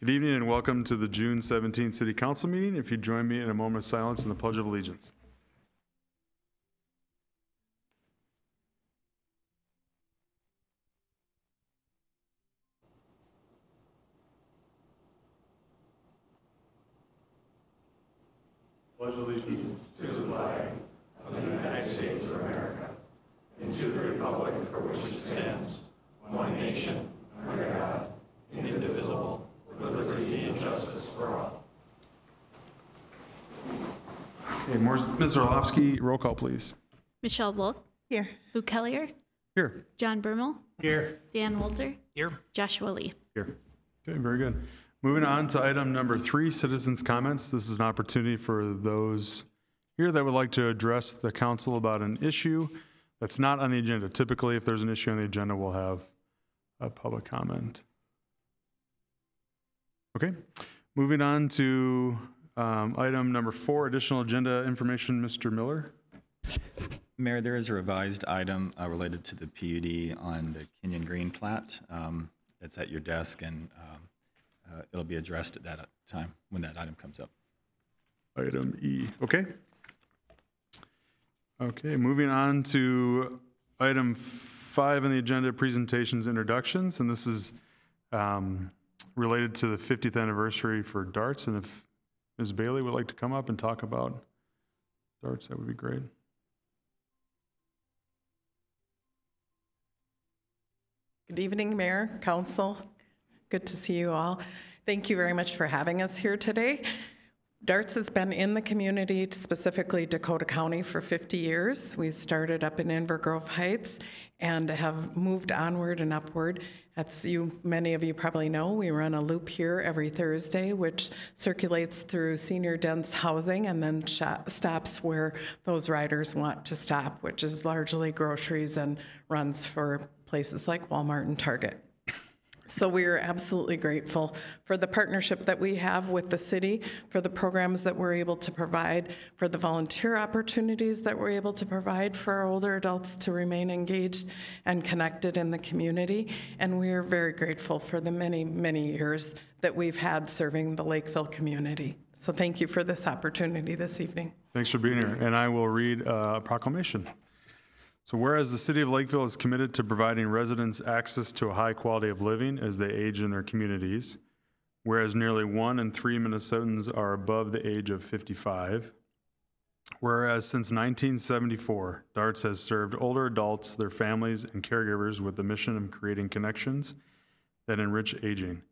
Good evening and welcome to the June 17th City Council meeting. If you join me in a moment of silence in the Pledge of Allegiance. Pledge allegiance to the flag of the United States of America and to the republic for which it stands, one nation, under God, indivisible, with liberty and justice for all. Okay, Ms. Orlovsky, roll call, please. Michelle Volk. Here. Luke Kellier. Here. John Bermel. Here. Dan Wolter. Here. Joshua Lee. Here. Okay, very good. Moving on to item number 3, citizens' comments. This is an opportunity for those here that would like to address the council about an issue that's not on the agenda. Typically, if there's an issue on the agenda, we'll have a public comment. Okay, moving on to item number 4, additional agenda information. Mr. Miller. Mayor, there is a revised item related to the PUD on the Kenyon Green plat. It's at your desk, and it'll be addressed at that time when that item comes up. Item E. Okay. Okay, moving on to item 5 on the agenda, presentations, introductions, and this is related to the 50th anniversary for darts. And if Ms. Bailey would like to come up and talk about darts, that would be great. Good evening, Mayor, Council. Good to see you all. Thank you very much for having us here today. Darts has been in the community, specifically Dakota County, for 50 years. We started up in Inver Grove Heights and have moved onward and upward. As many of you probably know, we run a loop here every Thursday, which circulates through senior dense housing and then stops where those riders want to stop, which is largely groceries and runs for places like Walmart and Target. So we are absolutely grateful for the partnership that we have with the city, for the programs that we're able to provide, for the volunteer opportunities that we're able to provide for our older adults to remain engaged and connected in the community. And we are very grateful for the many, many years that we've had serving the Lakeville community. So thank you for this opportunity this evening. Thanks for being here. And I will read a proclamation. So whereas the city of Lakeville is committed to providing residents access to a high quality of living as they age in their communities, whereas nearly 1 in 3 Minnesotans are above the age of 55, whereas since 1974, DARTS has served older adults, their families, and caregivers with the mission of creating connections that enrich aging.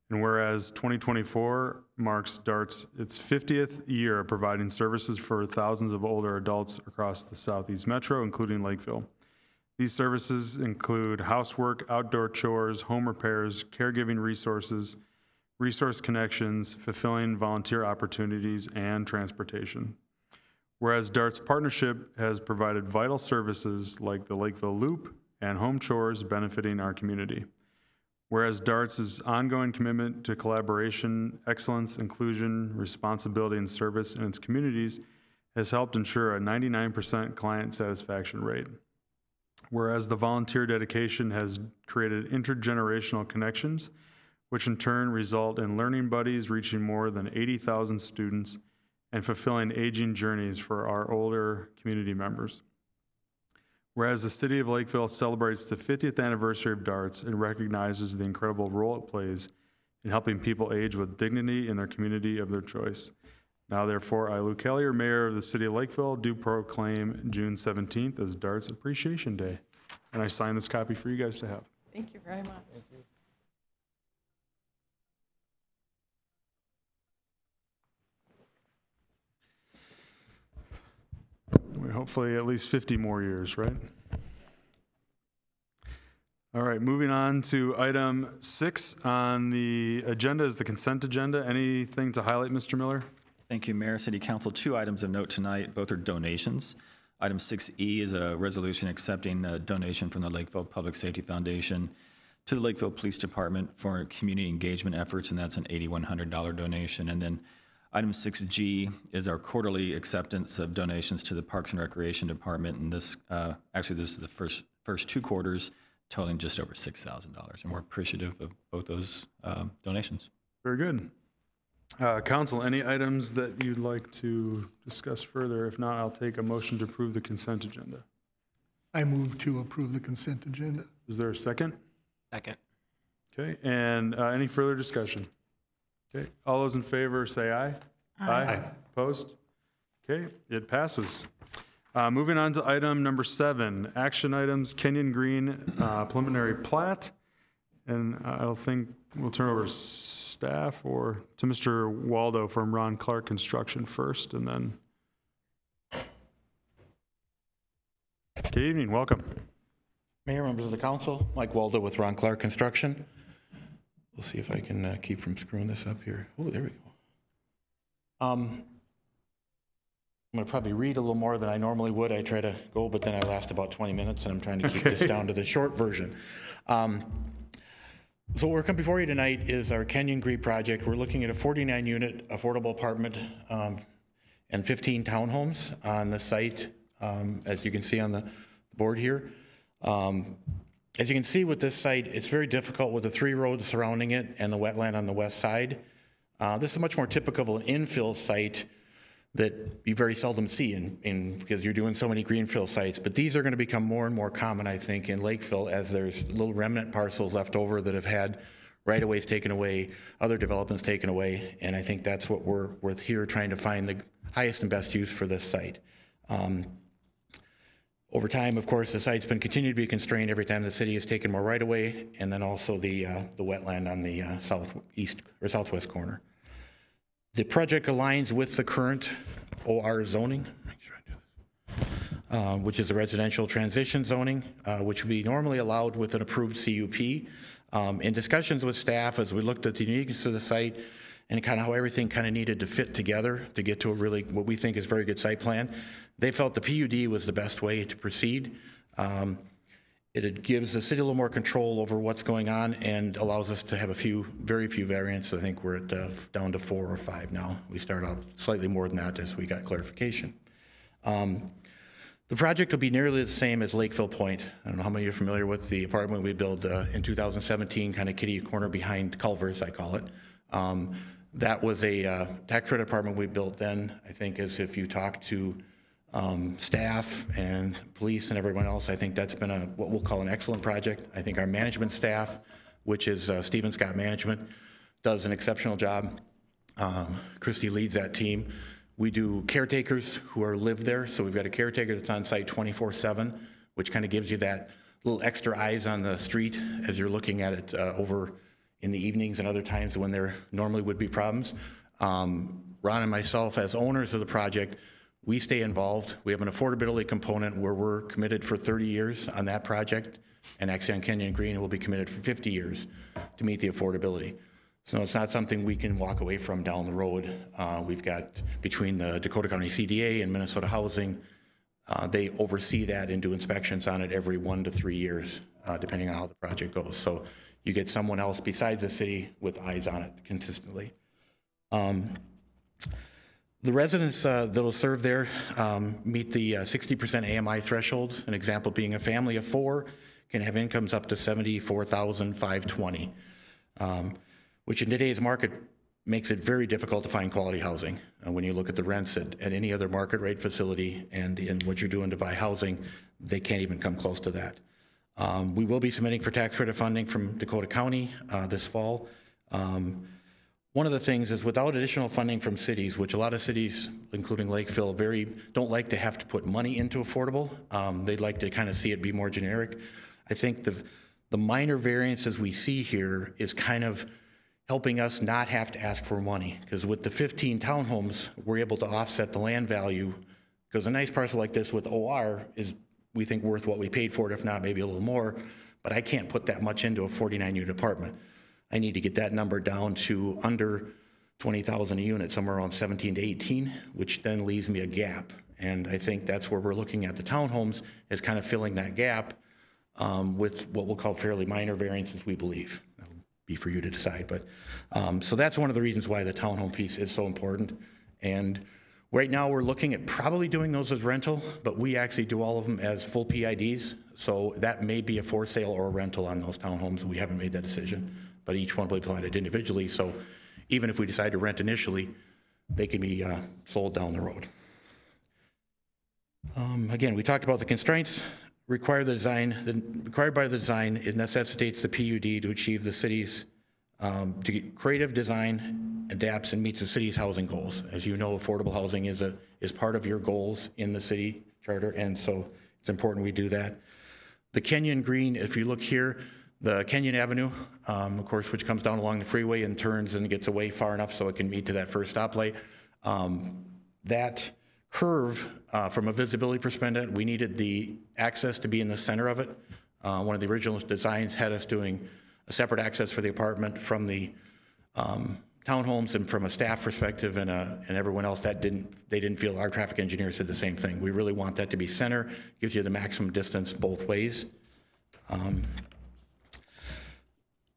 And whereas 2024 marks DARTS its 50th year of providing services for thousands of older adults across the Southeast Metro, including Lakeville. These services include housework, outdoor chores, home repairs, caregiving resources, resource connections, fulfilling volunteer opportunities, and transportation. Whereas DARTS partnership has provided vital services like the Lakeville Loop and home chores benefiting our community. Whereas DARTS' ongoing commitment to collaboration, excellence, inclusion, responsibility, and service in its communities has helped ensure a 99% client satisfaction rate. Whereas the volunteer dedication has created intergenerational connections, which in turn result in learning buddies reaching more than 80,000 students and fulfilling aging journeys for our older community members. Whereas the city of Lakeville celebrates the 50th anniversary of DARTS and recognizes the incredible role it plays in helping people age with dignity in their community of their choice. Now, therefore, I, Luke Kellier, Mayor of the city of Lakeville, do proclaim June 17th as DARTS Appreciation Day. And I sign this copy for you guys to have. Thank you very much. Thank you. Hopefully at least 50 more years, right? All right, moving on to item 6 on the agenda is the consent agenda. Anything to highlight, Mr. Miller? Thank you, Mayor, City Council. 2 items of note tonight. Both are donations. Item 6E is a resolution accepting a donation from the Lakeville Public Safety Foundation to the Lakeville Police Department for community engagement efforts, and that's an $8,100 donation. And then item 6G is our quarterly acceptance of donations to the Parks and Recreation Department, and this actually this is the first 2 quarters, totaling just over $6,000, and we're appreciative of both those donations. Very good. Council, any items that you'd like to discuss further? If not, I'll take a motion to approve the consent agenda. I move to approve the consent agenda. Is there a second? Second. Okay, and any further discussion? Okay, all those in favor say aye. Aye. Opposed? Okay, it passes. Moving on to item number 7, action items, Kenyon Green preliminary plat. And I'll think we'll turn over to staff or to Mr. Waldo from Ron Clark Construction first, and then. Good evening, welcome. Mayor, members of the council, Mike Waldo with Ron Clark Construction. We'll see if I can keep from screwing this up here. Oh, there we go. I'm going to probably read a little more than I normally would. I try to go, but then I last about 20 minutes, and I'm trying to keep this down to the short version. So what we're coming before you tonight is our Kenyon Green project. We're looking at a 49-unit affordable apartment and 15 townhomes on the site, as you can see on the board here. As you can see with this site, it's very difficult with the 3 roads surrounding it and the wetland on the west side. This is much more typical of an infill site that you very seldom see because you're doing so many greenfield sites. But these are going to become more and more common, I think, in Lakeville as there's little remnant parcels left over that have had right-of-ways taken away, other developments taken away, and I think that's what we're here trying to find the highest and best use for this site. Over time, of course, the site's been continued to be constrained every time the city has taken more right-of-way, and then also the wetland on the southeast or southwest corner. The project aligns with the current OR zoning, which is a residential transition zoning, which would be normally allowed with an approved CUP. In discussions with staff, as we looked at the uniqueness of the site and kind of how everything kind of needed to fit together to get to a really, what we think is very good site plan, they felt the PUD was the best way to proceed. It gives the city a little more control over what's going on and allows us to have very few variants. I think we're at down to 4 or 5 now. We started out slightly more than that as we got clarification. The project will be nearly the same as Lakeville Point. I don't know how many of you are familiar with the apartment we built in 2017, kind of kitty corner behind Culver's, I call it. That was a tax credit apartment we built then. I think as if you talk to staff and police and everyone else, I think that's been what we'll call an excellent project. I think our management staff, which is Stephen Scott Management, does an exceptional job. Christy leads that team. We do caretakers who live there, so we've got a caretaker that's on site 24/7, which kind of gives you that little extra eyes on the street as you're looking at it over in the evenings and other times when there normally would be problems. Ron and myself, as owners of the project, we stay involved. We have an affordability component where we're committed for 30 years on that project, and actually on Kenyon Green, we'll be committed for 50 years to meet the affordability. So it's not something we can walk away from down the road. We've got, between the Dakota County CDA and Minnesota Housing, they oversee that and do inspections on it every 1 to 3 years, depending on how the project goes. So you get someone else besides the city with eyes on it consistently. The residents that'll serve there meet the 60% AMI thresholds. An example being a family of 4 can have incomes up to $74,520, which in today's market makes it very difficult to find quality housing. When you look at the rents at any other market rate facility and in what you're doing to buy housing, they can't even come close to that. We will be submitting for tax credit funding from Dakota County this fall. One of the things is without additional funding from cities, which a lot of cities, including Lakeville, don't like to have to put money into affordable. They'd like to kind of see it be more generic. I think the minor variances we see here is kind of helping us not have to ask for money, because with the 15 townhomes, we're able to offset the land value, because a nice parcel like this with OR is, we think, worth what we paid for it, if not maybe a little more, but I can't put that much into a 49-unit apartment. I need to get that number down to under 20,000 a unit, somewhere around 17 to 18, which then leaves me a gap. And I think that's where we're looking at the townhomes, is kind of filling that gap with what we'll call fairly minor variances, we believe. That'll be for you to decide. But so that's one of the reasons why the townhome piece is so important. And right now we're looking at probably doing those as rental, but we actually do all of them as full PIDs. So that may be a for sale or a rental on those townhomes. We haven't made that decision, but each one will be plotted individually. So even if we decide to rent initially, they can be sold down the road. Again, we talked about the constraints required by the design. It necessitates the PUD to achieve the city's creative design, adapts and meets the city's housing goals. As you know, affordable housing is part of your goals in the city charter, and so it's important we do that. The Kenyon Green, if you look here, the Kenyon Avenue, of course, which comes down along the freeway and turns and gets away far enough so it can meet to that first stoplight. That curve, from a visibility perspective, we needed the access to be in the center of it. One of the original designs had us doing a separate access for the apartment from the townhomes, and from a staff perspective and everyone else, they didn't feel, our traffic engineer said the same thing. We really want that to be center, gives you the maximum distance both ways.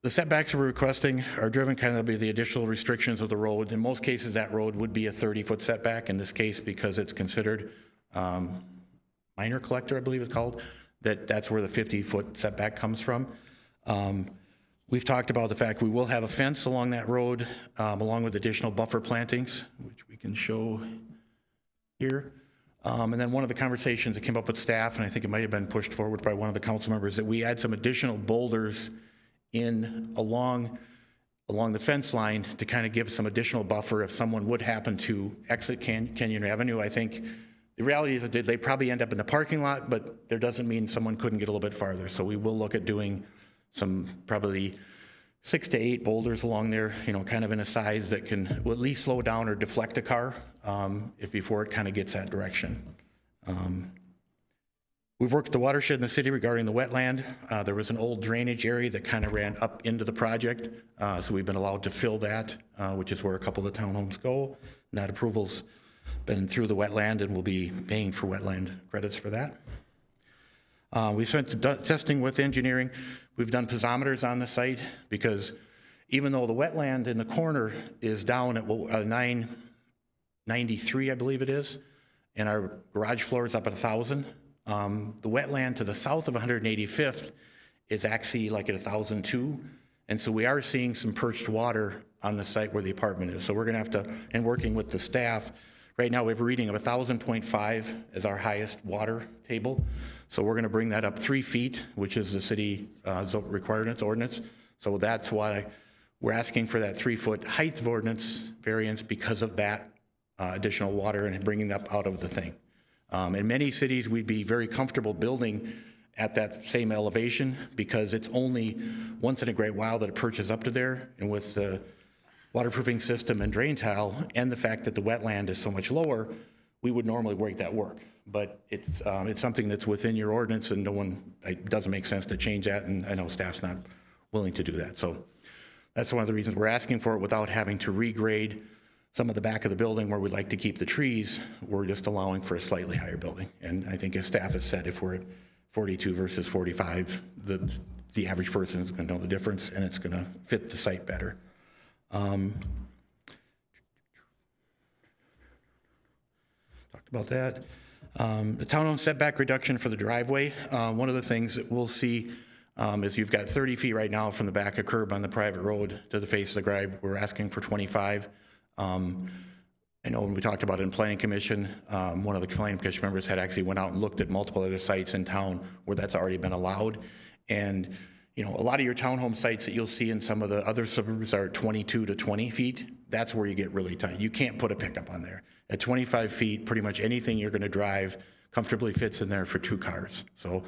The setbacks we're requesting are driven kind of by the additional restrictions of the road. In most cases, that road would be a 30-foot setback. In this case, because it's considered minor collector, I believe it's called, that's where the 50-foot setback comes from. We've talked about the fact we will have a fence along that road, along with additional buffer plantings, which we can show here. And then one of the conversations that came up with staff, and I think it might have been pushed forward by one of the council members, that we add some additional boulders along the fence line to kind of give some additional buffer if someone would happen to exit Kenyon Avenue. I think the reality is that they probably end up in the parking lot, but there doesn't mean someone couldn't get a little bit farther. So we will look at doing some probably 6 to 8 boulders along there, kind of in a size that will at least slow down or deflect a car before it kind of gets that direction. We've worked with the watershed in the city regarding the wetland. There was an old drainage area that kind of ran up into the project, so we've been allowed to fill that, which is where a couple of the townhomes go. And that approval's been through the wetland, and we'll be paying for wetland credits for that. We've spent some testing with engineering. We've done piezometers on the site, because even though the wetland in the corner is down at 993, I believe it is, and our garage floor is up at 1,000, the wetland to the south of 185th is actually like at 1,002, and so we are seeing some perched water on the site where the apartment is. So we're gonna have to, and working with the staff, right now we have a reading of 1,000.5 as our highest water table. So we're gonna bring that up 3 feet, which is the city requirements ordinance. So that's why we're asking for that 3-foot height of ordinance variance, because of that additional water and bringing that up out of the thing. In many cities, we'd be very comfortable building at that same elevation, because it's only once in a great while that it perches up to there, and with the waterproofing system and drain tile and the fact that the wetland is so much lower, we would normally make that work. But it's something that's within your ordinance, and it doesn't make sense to change that, and I know staff's not willing to do that. So that's one of the reasons we're asking for it without having to regrade some of the back of the building where we'd like to keep the trees. We're just allowing for a slightly higher building. And I think as staff has said, if we're at 42 versus 45, the average person is going to know the difference, and it's going to fit the site better. Talked about that. The townhome setback reduction for the driveway. One of the things that we'll see is you've got 30 feet right now from the back of curb on the private road to the face of the drive. We're asking for 25. I know when we talked about it in Planning Commission, one of the Planning Commission members had actually went out and looked at multiple other sites in town where that's already been allowed. And a lot of your townhome sites that you'll see in some of the other suburbs are 22 to 20 feet. That's where you get really tight. You can't put a pickup on there. At 25 feet, pretty much anything you're going to drive comfortably fits in there for 2 cars. So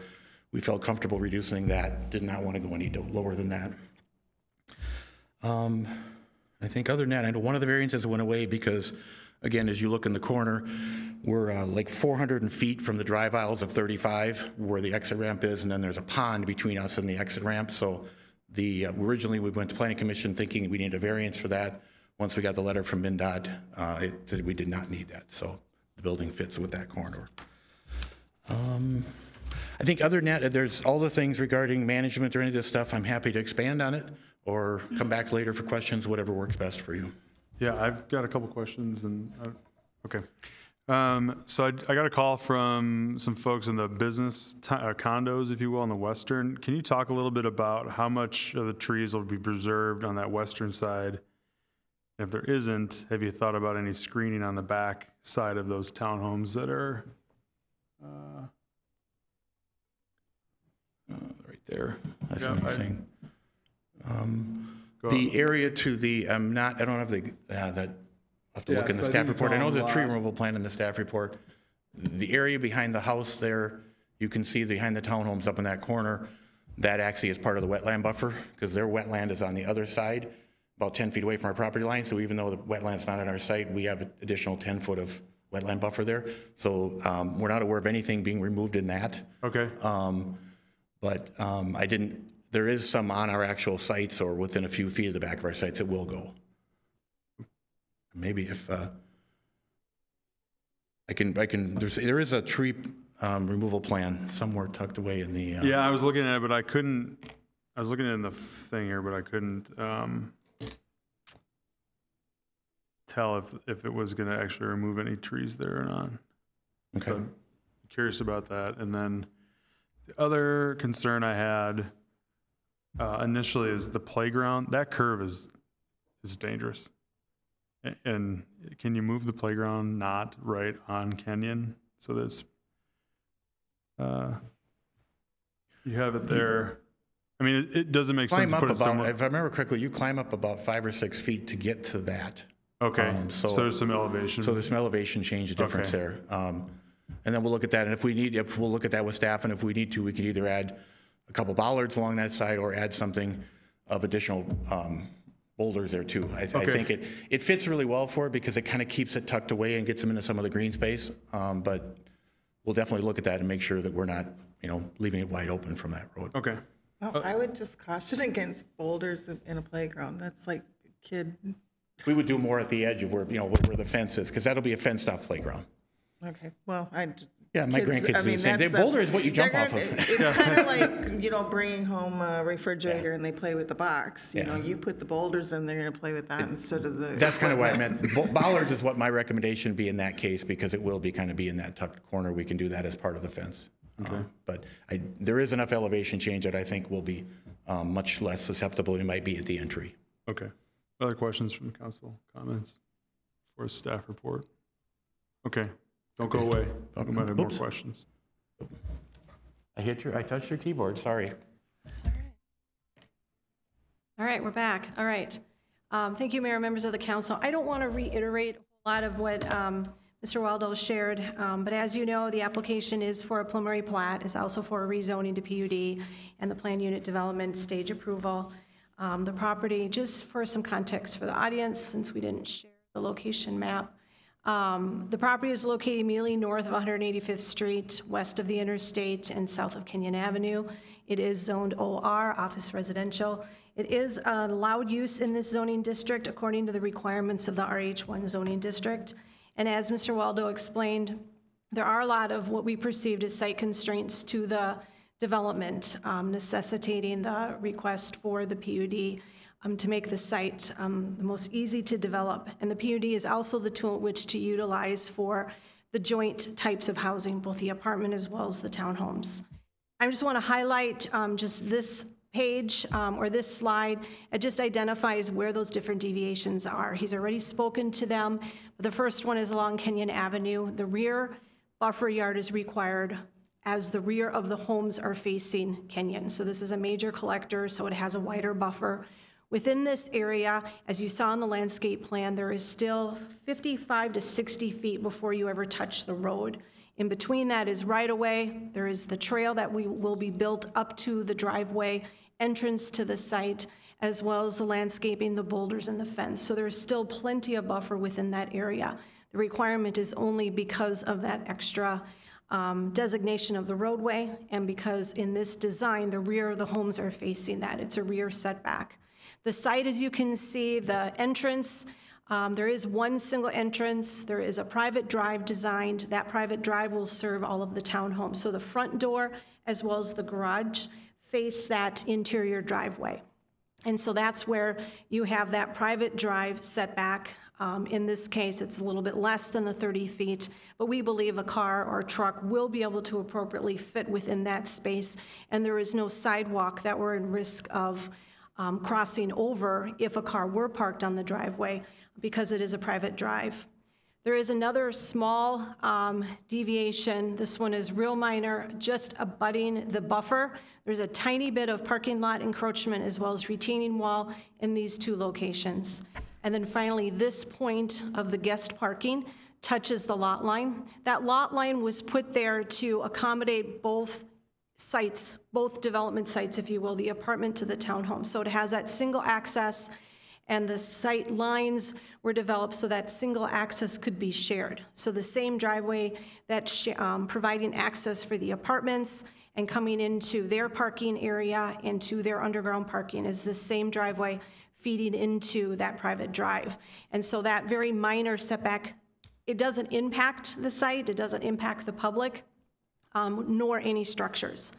we felt comfortable reducing that. Did not want to go any lower than that. I think other than that, I know one of the variances went away because, again, as you look in the corner, we're like 400 feet from the drive aisles of 35 where the exit ramp is, and then there's a pond between us and the exit ramp. So originally we went to Planning Commission thinking we needed a variance for that. Once we got the letter from MnDOT, we did not need that. So the building fits with that corridor. I think other than that, there's all the things regarding management or any of this stuff. I'm happy to expand on it or come back later for questions, whatever works best for you. Yeah, I've got a couple questions, and okay. So I got a call from some folks in the business condos, if you will, on the western. Can you talk a little bit about how much of the trees will be preserved on that western side, If there isn't, have you thought about any screening on the back side of those townhomes that are, Right there. That's Yeah, what I'm I- saying. go- The area to the, I don't have the, that, I'll have to Yeah, look in the so I staff think report. I know it's there's a tree all removal plan in the staff report. The area behind the house there, you can see behind the townhomes up in that corner, that actually is part of the wetland buffer, because their wetland is on the other side, about 10 feet away from our property line. So even though the wetland's not on our site, we have an additional 10 foot of wetland buffer there. So we're not aware of anything being removed in that. okay, But I didn't, there is some on our actual sites or within a few feet of the back of our sites that will go. Maybe if, there is a tree removal plan somewhere tucked away in the. yeah, I was looking at it, but I couldn't, I was looking in the thing here, but I couldn't tell if it was gonna actually remove any trees there or not. Okay. So, curious about that. And then the other concern I had initially is the playground. That curve is dangerous. And can you move the playground not right on Kenyon? So there's, you have it there. I mean, it doesn't make sense Climb to up put it about, somewhere. if I remember correctly, you climb up about 5 or 6 feet to get to that. Okay, so- so there's some elevation. So there's some elevation change, difference Okay. there. And then we'll look at that, and if we'll look at that with staff, and if we need to, we can either add a couple bollards along that side or add something of additional boulders there too. I think it fits really well for it because it kind of keeps it tucked away and gets them into some of the green space. But we'll definitely look at that and make sure that we're not, leaving it wide open from that road. Okay, Oh, I would just caution against boulders in a playground. That's like kid, We would do more at the edge of where the fence is, because that'll be a fenced-off playground. okay, well, I just. Yeah, my kids- grandkids I do the mean, same. that's Boulder is what you jump they're off gonna- of. It's kind of like, bringing home a refrigerator and they play with the box. You know, you put the boulders in, they're going to play with that instead of the. That's kind of what I meant. Bollards is what my recommendation be in that case, because it will be kind of be in that tucked corner. We can do that as part of the fence. But there is enough elevation change that I think will be much less susceptible than it might be at the entry. okay. Other questions from council, comments for staff report? Okay, don't go away. We might have more Oops. questions. I touched your keyboard, sorry. All right, we're back. All right. Thank you, Mayor, members of the council. I don't want to reiterate a lot of what Mr. Waldo shared, but as you know, the application is for a preliminary plat, is also for a rezoning to PUD and the plan unit development stage approval. The property, just for some context for the audience, since we didn't share the location map, the property is located immediately north of 185th Street, west of the interstate, and south of Kenyon Avenue. It is zoned OR, office residential. It is allowed use in this zoning district according to the requirements of the RH1 zoning district. And as Mr. Waldo explained, there are a lot of what we perceived as site constraints to the development, necessitating the request for the PUD to make the site the most easy to develop. And the PUD is also the tool which to utilize for the joint types of housing, both the apartment as well as the townhomes. I just want to highlight just this page or this slide. It just identifies where those different deviations are. He's already spoken to them. The first one is along Kenyon Avenue. The rear buffer yard is required as the rear of the homes are facing Kenyon. So this is a major collector, so it has a wider buffer. Within this area, as you saw in the landscape plan, there is still 55 to 60 feet before you ever touch the road. In between that is right-of-way. There is the trail that will be built up to the driveway entrance to the site, as well as the landscaping, the boulders, and the fence. So there's still plenty of buffer within that area. The requirement is only because of that extra designation of the roadway, and because in this design, the rear of the homes are facing that. It's a rear setback. The site, as you can see, the entrance, there is one single entrance. There is a private drive designed. That private drive will serve all of the townhomes. So the front door, as well as the garage, face that interior driveway. And so that's where you have that private drive setback. In this case, it's a little bit less than the 30 feet, but we believe a car or a truck will be able to appropriately fit within that space, and there is no sidewalk that we're in risk of crossing over if a car were parked on the driveway because it is a private drive. There is another small deviation. This one is real minor, just abutting the buffer. There's a tiny bit of parking lot encroachment as well as retaining wall in these two locations. And then finally, this point of the guest parking touches the lot line. That lot line was put there to accommodate both sites, both development sites, if you will, the apartment to the townhome. So it has that single access, and the site lines were developed so that single access could be shared. So the same driveway that's providing access for the apartments and coming into their parking area and to their underground parking is the same driveway feeding into that private drive. And so that very minor setback, it doesn't impact the site, it doesn't impact the public, nor any structures.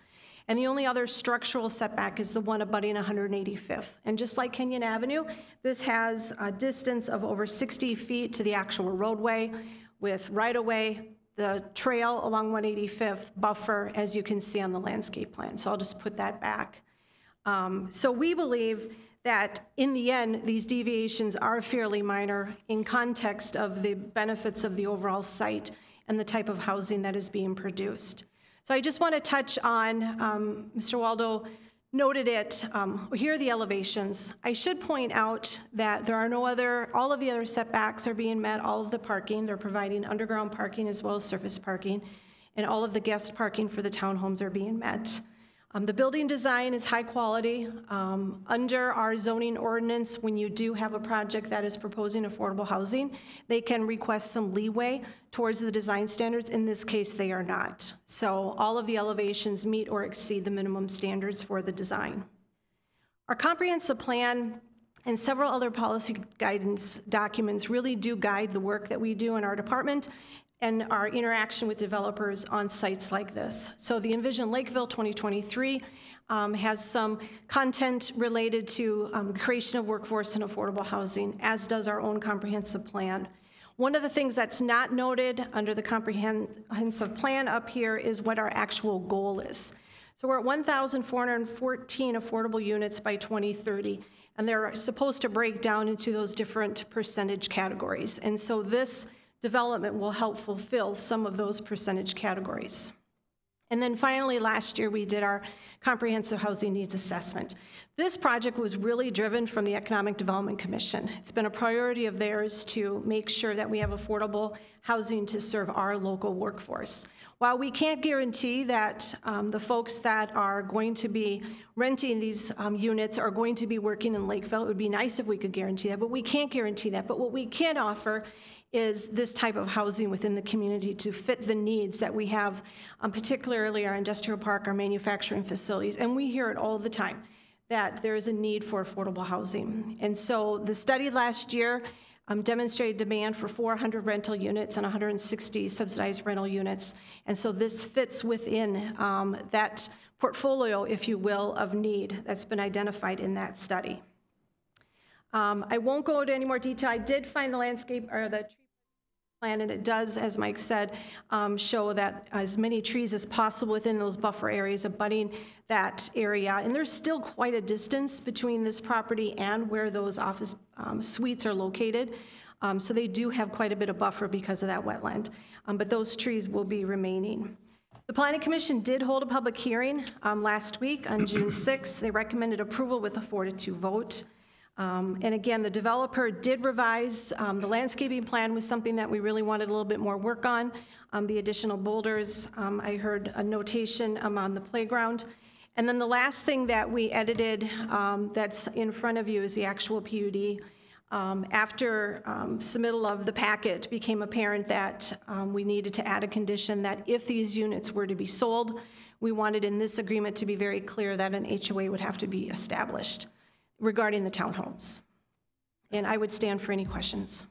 And the only other structural setback is the one abutting 185th. And just like Kenyon Avenue, this has a distance of over 60 feet to the actual roadway with right-of-way, the trail along 185th buffer, as you can see on the landscape plan. So I'll just put that back. So we believe that in the end, these deviations are fairly minor in context of the benefits of the overall site and the type of housing that is being produced. So I just want to touch on, Mr. Waldo noted it, here are the elevations. I should point out that there are no other, all of the other setbacks are being met, all of the parking, they're providing underground parking as well as surface parking, and all of the guest parking for the townhomes are being met. The building design is high quality. Under our zoning ordinance, when you do have a project that is proposing affordable housing, they can request some leeway towards the design standards. In this case, they are not. So all of the elevations meet or exceed the minimum standards for the design. Our comprehensive plan and several other policy guidance documents really do guide the work that we do in our department and our interaction with developers on sites like this. So the Envision Lakeville 2023 has some content related to the creation of workforce and affordable housing, as does our own comprehensive plan. One of the things that's not noted under the comprehensive plan up here is what our actual goal is. So we're at 1,414 affordable units by 2030, and they're supposed to break down into those different percentage categories. And so this development will help fulfill some of those percentage categories. And then finally, last year, we did our comprehensive housing needs assessment. This project was really driven from the Economic Development Commission. It's been a priority of theirs to make sure that we have affordable housing to serve our local workforce. While we can't guarantee that the folks that are going to be renting these units are going to be working in Lakeville, it would be nice if we could guarantee that, but we can't guarantee that. But what we can offer is this type of housing within the community to fit the needs that we have, particularly our industrial park, our manufacturing facilities, and we hear it all the time, that there is a need for affordable housing. And so the study last year demonstrated demand for 400 rental units and 160 subsidized rental units, and so this fits within that portfolio, if you will, of need that's been identified in that study. I won't go into any more detail. I did find the landscape or the tree plan, and it does, as Mike said, show that as many trees as possible within those buffer areas abutting that area. And there's still quite a distance between this property and where those office suites are located. So they do have quite a bit of buffer because of that wetland. But those trees will be remaining. The Planning Commission did hold a public hearing last week on June 6th. They recommended approval with a 4-2 vote. And again, the developer did revise the landscaping plan was something that we really wanted a little bit more work on. The additional boulders, I heard a notation on the playground. And then the last thing that we edited that's in front of you is the actual PUD. After submittal of the packet, it became apparent that we needed to add a condition that if these units were to be sold, we wanted in this agreement to be very clear that an HOA would have to be established regarding the townhomes. And I would stand for any questions.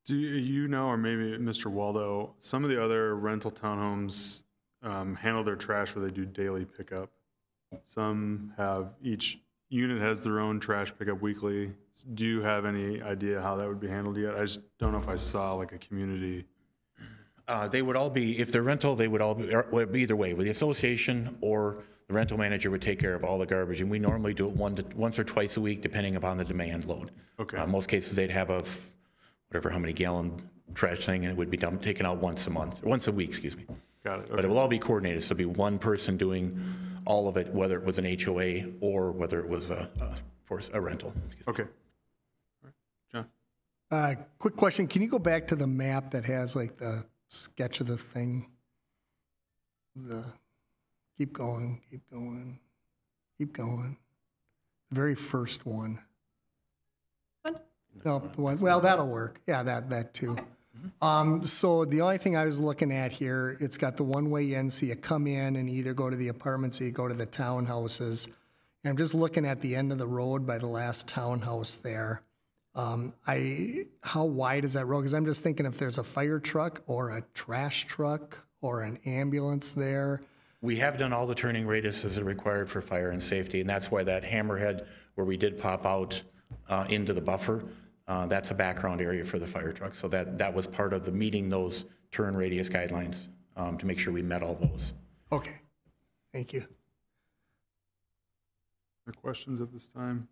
Do you know, or maybe Mr. Waldo, some of the other rental townhomes handle their trash where they do daily pickup. Some have, each unit has their own trash pickup weekly. Do you have any idea how that would be handled yet? I just don't know if I saw like a community. They would all be, if they're rental, they would all be either way, with the association or The rental manager would take care of all the garbage, and we normally do it once or twice a week, depending upon the demand load. Okay. Most cases, they'd have how many gallon trash thing, and it would be taken out once a week, excuse me. Got it. But it will all be coordinated, so it'll be one person doing all of it, whether it was an HOA or whether it was a rental. Okay. All right. John? Quick question, can you go back to the map that has like the sketch of the thing? Keep going. The very first one. What? No, the one, well, that'll work. Yeah, that too. Okay. So the only thing I was looking at here, it's got the one-way in, so you come in and either go to the apartments or you go to the townhouses. And I'm just looking at the end of the road by the last townhouse there. How wide is that road? Because I'm just thinking if there's a fire truck or a trash truck or an ambulance there. We have done all the turning radiuses required for fire and safety, and that's why that hammerhead where we did pop out into the buffer, that's a background area for the fire truck. So that was part of the meeting those turn radius guidelines to make sure we met all those. Okay, thank you. Any questions at this time?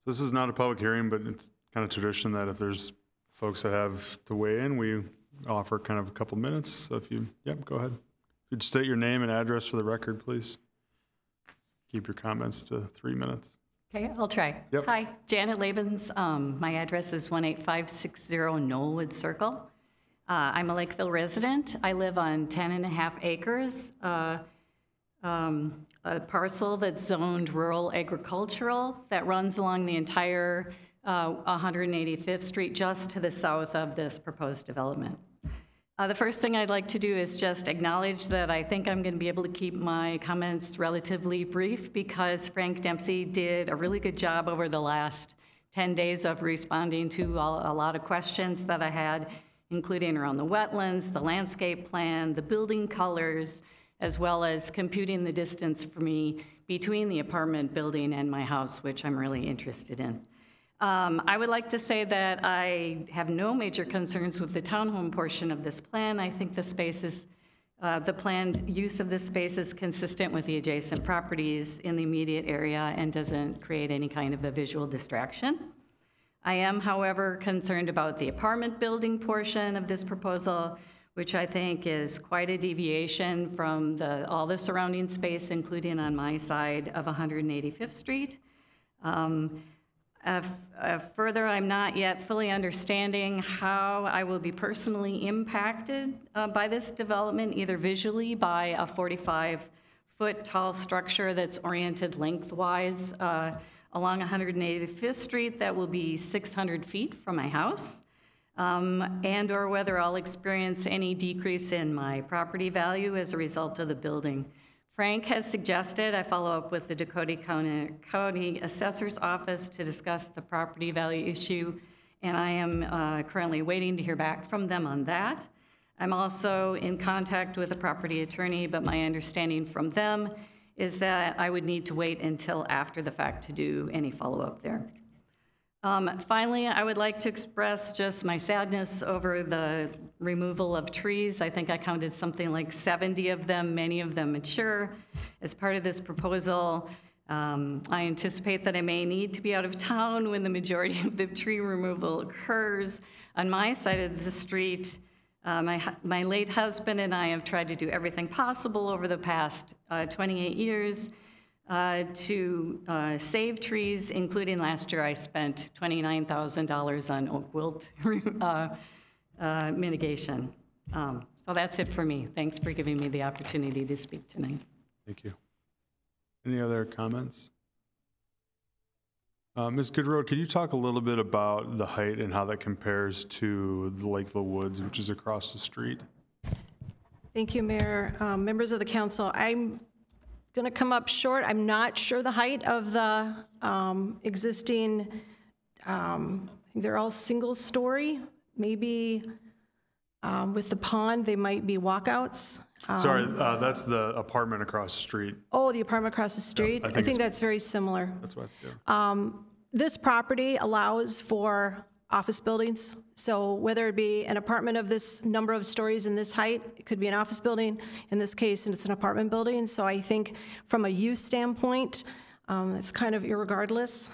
So this is not a public hearing, but it's kind of tradition that if there's folks that have to weigh in, we offer kind of a couple minutes. So if you, go ahead. If you'd state your name and address for the record, please. Keep your comments to 3 minutes. Okay, I'll try. Yep. Hi, Janet Labens. My address is 18560 Knollwood Circle. I'm a Lakeville resident. I live on 10.5 acres, a parcel that's zoned rural agricultural that runs along the entire 185th Street just to the south of this proposed development. The first thing I'd like to do is just acknowledge that I think I'm going to be able to keep my comments relatively brief because Frank Dempsey did a really good job over the last 10 days of responding to a lot of questions that I had, including around the wetlands, the landscape plan, the building colors, as well as computing the distance for me between the apartment building and my house, which I'm really interested in. I would like to say that I have no major concerns with the townhome portion of this plan. I think the space is, the planned use of this space is consistent with the adjacent properties in the immediate area and doesn't create any kind of a visual distraction. I am, however, concerned about the apartment building portion of this proposal, which I think is quite a deviation from all the surrounding space, including on my side of 185th Street. Further, I'm not yet fully understanding how I will be personally impacted by this development, either visually by a 45-foot tall structure that's oriented lengthwise along 185th Street that will be 600 feet from my house, and or whether I'll experience any decrease in my property value as a result of the building. Frank has suggested I follow up with the Dakota County Assessor's Office to discuss the property value issue, and I am currently waiting to hear back from them on that. I'm also in contact with a property attorney, but my understanding from them is that I would need to wait until after the fact to do any follow-up there. Finally, I would like to express just my sadness over the removal of trees. I think I counted something like 70 of them, many of them mature. As part of this proposal, I anticipate that I may need to be out of town when the majority of the tree removal occurs. On my side of the street, my late husband and I have tried to do everything possible over the past 28 years to save trees, including last year I spent $29,000 on oak wilt mitigation. So that's it for me. Thanks for giving me the opportunity to speak tonight. Thank you. Any other comments? Ms. Goodroad, could you talk a little bit about the height and how that compares to the Lakeville Woods, which is across the street? Thank you, Mayor. Members of the council, I'm going to come up short. I'm not sure the height of the existing, they're all single story. Maybe with the pond, they might be walkouts. Sorry, that's the apartment across the street. Oh, the apartment across the street? Yeah, I think that's very similar. That's what, yeah. This property allows for office buildings. So whether it be an apartment of this number of stories in this height, it could be an office building. In this case, it's an apartment building. So I think from a use standpoint, it's kind of irregardless.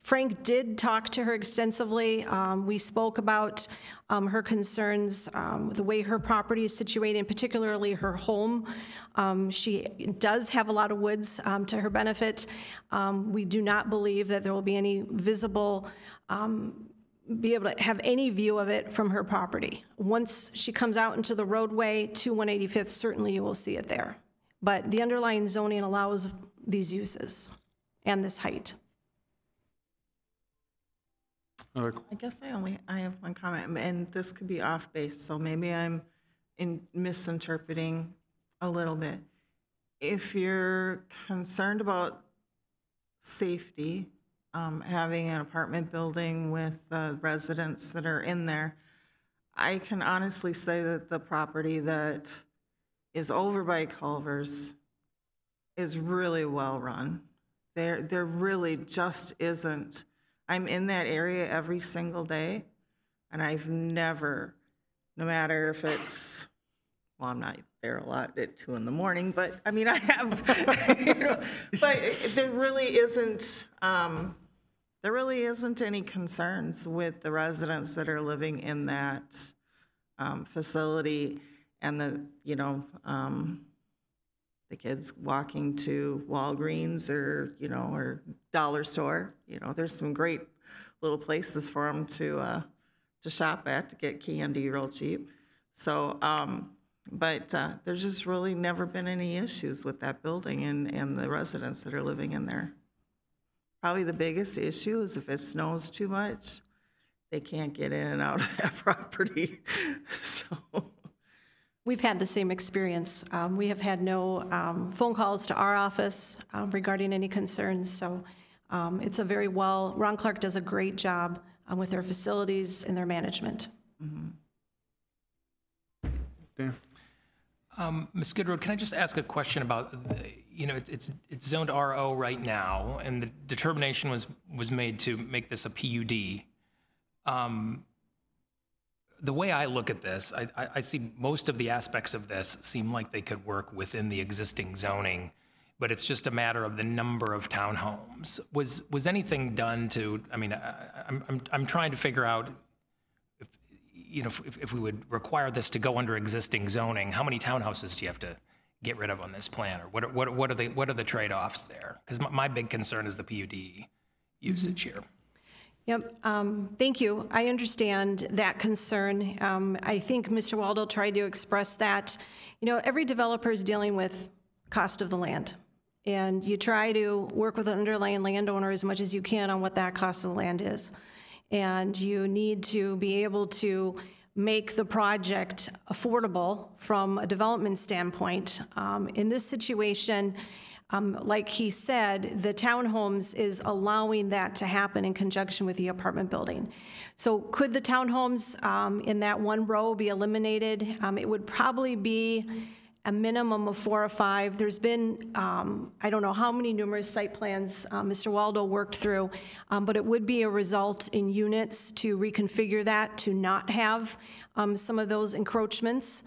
Frank did talk to her extensively. We spoke about her concerns, the way her property is situated, and particularly her home. She does have a lot of woods to her benefit. We do not believe that there will be any visible, be able to have any view of it from her property. Once she comes out into the roadway to 185th, certainly you will see it there. But the underlying zoning allows these uses and this height. I guess I have one comment, and this could be off base, so maybe I'm misinterpreting a little bit. If you're concerned about safety, having an apartment building with residents that are in there, I can honestly say that the property that is over by Culver's is really well run. There really just isn't. I'm in that area every single day, and I've never, no matter if it's, well, I'm not there a lot at 2 in the morning, but I mean, I have, but there really isn't any concerns with the residents that are living in that facility, and the kids walking to Walgreens or dollar store. There's some great little places for them to shop at to get candy real cheap. So, but there's just really never been any issues with that building and the residents that are living in there. Probably the biggest issue is if it snows too much, they can't get in and out of that property. So. We've had the same experience. We have had no phone calls to our office regarding any concerns. So it's a very well, Ron Clark does a great job with their facilities and their management. Mm-hmm. Dan? Ms. Goodroad, can I just ask a question about, it's zoned RO right now, and the determination was made to make this a PUD. The way I look at this, I see most of the aspects of this seem like they could work within the existing zoning, but it's just a matter of the number of townhomes. Was anything done to, I'm trying to figure out if we would require this to go under existing zoning, how many townhouses do you have to get rid of on this plan, or what are the trade-offs there? Because my big concern is the PUD usage here. Yep, thank you. I understand that concern. I think Mr. Waldo tried to express that. Every developer is dealing with cost of the land, and you try to work with an underlying landowner as much as you can on what that cost of the land is. And you need to be able to make the project affordable from a development standpoint. In this situation, like he said, the townhomes is allowing that to happen in conjunction with the apartment building. So could the townhomes in that one row be eliminated? It would probably be a minimum of 4 or 5. There's been, I don't know how many numerous site plans Mr. Waldo worked through, but it would be a result in units to reconfigure that to not have some of those encroachments.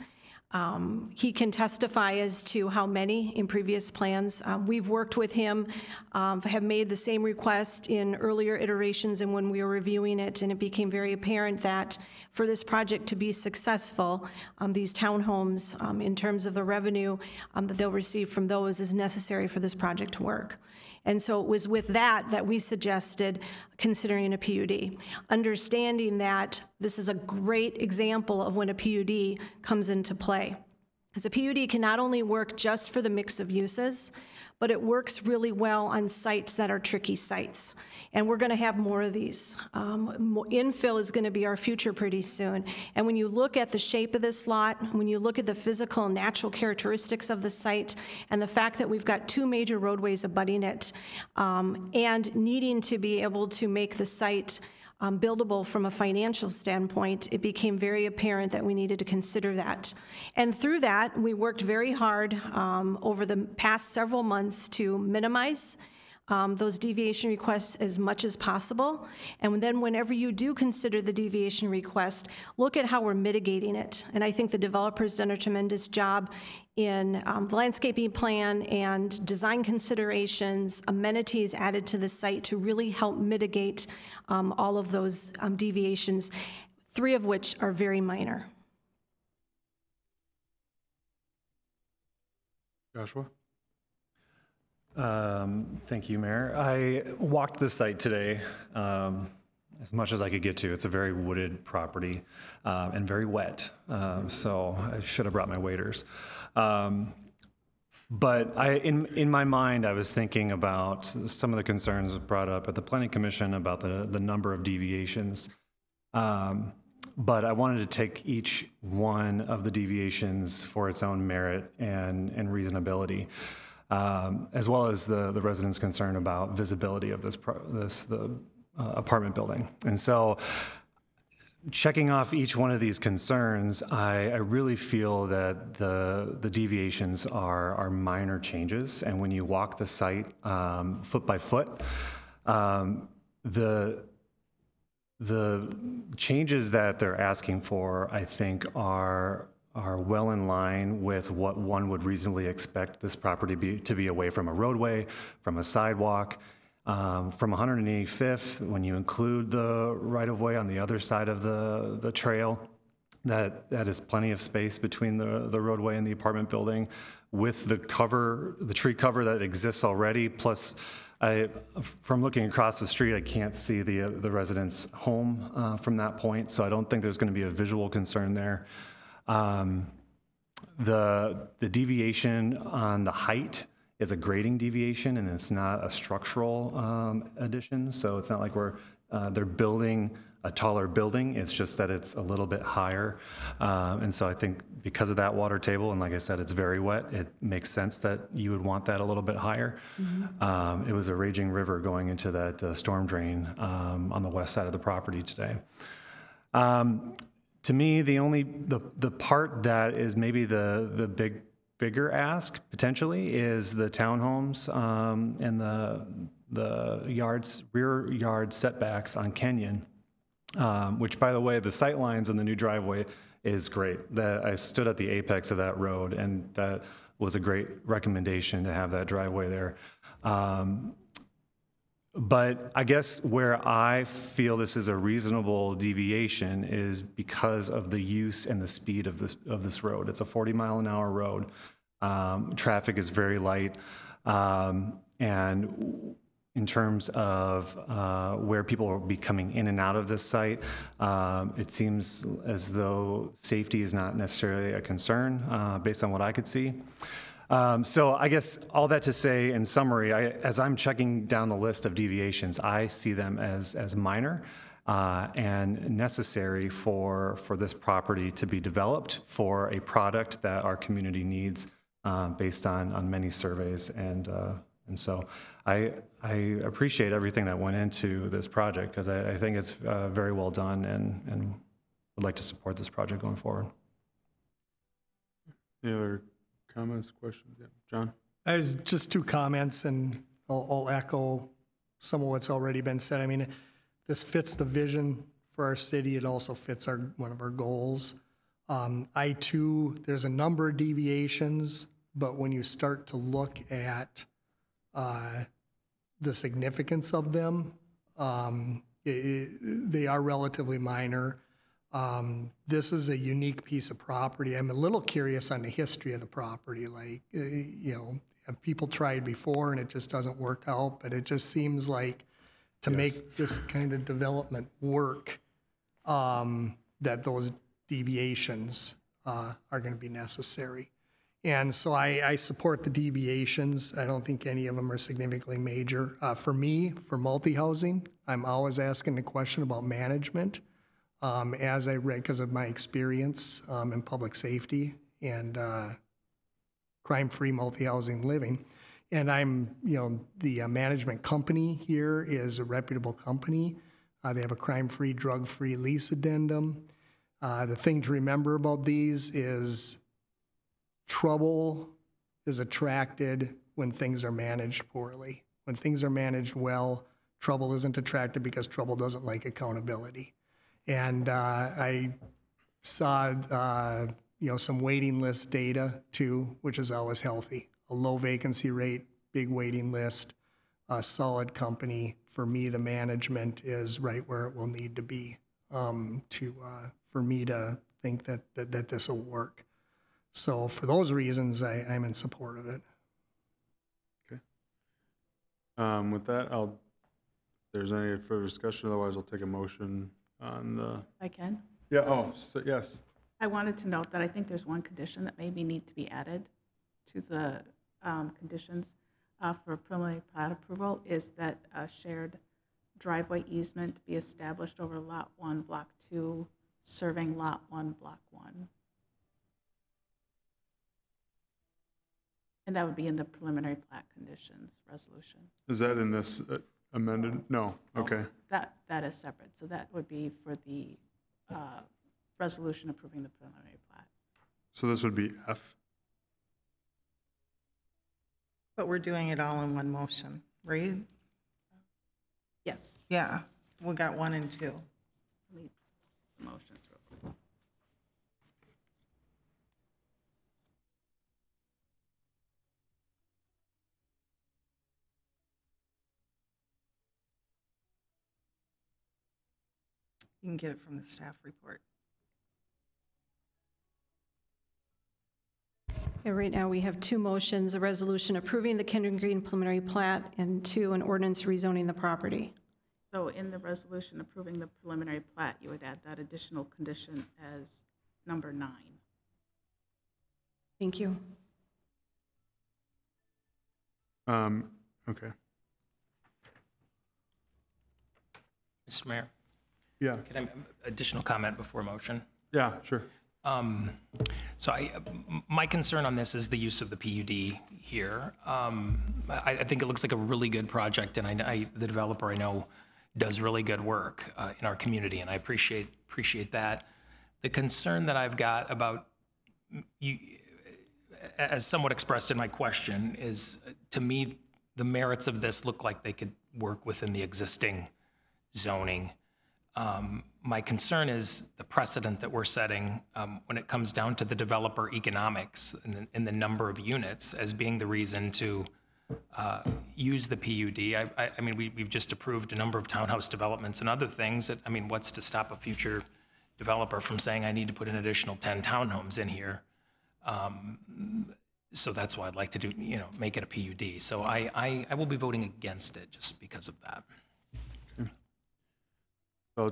He can testify as to how many in previous plans. We've worked with him, have made the same request in earlier iterations and when we were reviewing it, and it became very apparent that for this project to be successful, these townhomes, in terms of the revenue that they'll receive from those, is necessary for this project to work. And so it was with that we suggested considering a PUD, understanding that this is a great example of when a PUD comes into play. Because a PUD can not only work just for the mix of uses, but it works really well on sites that are tricky sites. And we're going to have more of these. Infill is going to be our future pretty soon. And when you look at the shape of this lot, when you look at the physical and natural characteristics of the site, and the fact that we've got 2 major roadways abutting it, and needing to be able to make the site buildable from a financial standpoint, it became very apparent that we needed to consider that. And through that, we worked very hard over the past several months to minimize those deviation requests as much as possible. And then whenever you do consider the deviation request, look at how we're mitigating it. And I think the developer's done a tremendous job in the landscaping plan and design considerations, amenities added to the site to really help mitigate all of those deviations, 3 of which are very minor. Joshua? Thank you, Mayor. I walked the site today as much as I could get to. It's a very wooded property and very wet, so I should have brought my waders. But in my mind, I was thinking about some of the concerns brought up at the Planning Commission about the number of deviations. But I wanted to take each one of the deviations for its own merit and reasonability. As well as the residents' concern about visibility of the apartment building. And so checking off each one of these concerns, I really feel that the deviations are minor changes. And when you walk the site foot by foot, the changes that they're asking for, I think, are well in line with what one would reasonably expect this property to be away from a roadway, from a sidewalk, from 185th, when you include the right-of-way on the other side of the trail, that is plenty of space between the roadway and the apartment building, with the tree cover that exists already, plus from looking across the street, I can't see the resident's home from that point, so I don't think there's going to be a visual concern there. The deviation on the height is a grading deviation, and it's not a structural addition. So it's not like they're building a taller building. It's just that it's a little bit higher. And so I think because of that water table, and like I said, it's very wet, it makes sense that you would want that a little bit higher. Mm-hmm. It was a raging river going into that storm drain on the west side of the property today. To me, the part that is maybe the bigger ask potentially is the townhomes and the rear yard setbacks on Kenyon, which, by the way, the sight lines on the new driveway is great. I stood at the apex of that road, and that was a great recommendation to have that driveway there. But I guess where I feel this is a reasonable deviation is because of the use and the speed of this road. It's a 40-mile-an-hour road. Traffic is very light. And in terms of where people will be coming in and out of this site, it seems as though safety is not necessarily a concern based on what I could see. So I guess all that to say, in summary, as I'm checking down the list of deviations, I see them as minor and necessary for this property to be developed for a product that our community needs based on many surveys. And so I appreciate everything that went into this project, because I think it's very well done, and would like to support this project going forward. Any other comments, questions? Yeah. John? There's just 2 comments, and I'll echo some of what's already been said. I mean, this fits the vision for our city. It also fits one of our goals. I-2, there's a number of deviations, but when you start to look at the significance of them, they are relatively minor. This is a unique piece of property. I'm a little curious on the history of the property. Like, have people tried before and it just doesn't work out? But it just seems like to make this kind of development work, that those deviations are going to be necessary. And so I support the deviations. I don't think any of them are significantly major. For me, for multi-housing, I'm always asking the question about management. As I read, because of my experience in public safety and crime-free multi-housing living. And the management company here is a reputable company. They have a crime-free, drug-free lease addendum. The thing to remember about these is trouble is attracted when things are managed poorly. When things are managed well, trouble isn't attracted because trouble doesn't like accountability. And I saw, some waiting list data too, which is always healthy. A low vacancy rate, big waiting list, a solid company. For me, the management is right where it will need to be for me to think that this will work. So for those reasons, I'm in support of it. Okay. With that, if there's any further discussion, otherwise I'll take a motion on the. I can. Yeah, yes. I wanted to note that I think there's one condition that maybe need to be added to the conditions for preliminary plat approval, is that a shared driveway easement be established over Lot 1, Block 2, serving Lot 1, Block 1. And that would be in the preliminary plat conditions resolution. Is that in this amended? No, okay. That is separate. So that would be for the resolution approving the preliminary plat. So this would be F? But we're doing it all in one motion, right? Yes. Yeah, we got 1 and 2. Lead the motions real quick. You can get it from the staff report. Yeah, right now, we have 2 motions, a resolution approving the Kendron Green preliminary plat, and 2, an ordinance rezoning the property. So in the resolution approving the preliminary plat, you would add that additional condition as number 9. Thank you. Okay. Mr. Mayor, Yeah, can I additional comment before motion? yeah, sure. So my concern on this is the use of the PUD here. I think it looks like a really good project, and the developer I know does really good work in our community, and I appreciate that. The concern that I've got about you, as somewhat expressed in my question, is to me the merits of this look like they could work within the existing zoning. My concern is the precedent that we're setting when it comes down to the developer economics and the number of units as being the reason to use the PUD. I mean, we've just approved a number of townhouse developments and other things. What's to stop a future developer from saying, I need to put an additional 10 townhomes in here? So that's why I'd like to do, make it a PUD. So I will be voting against it just because of that. I'll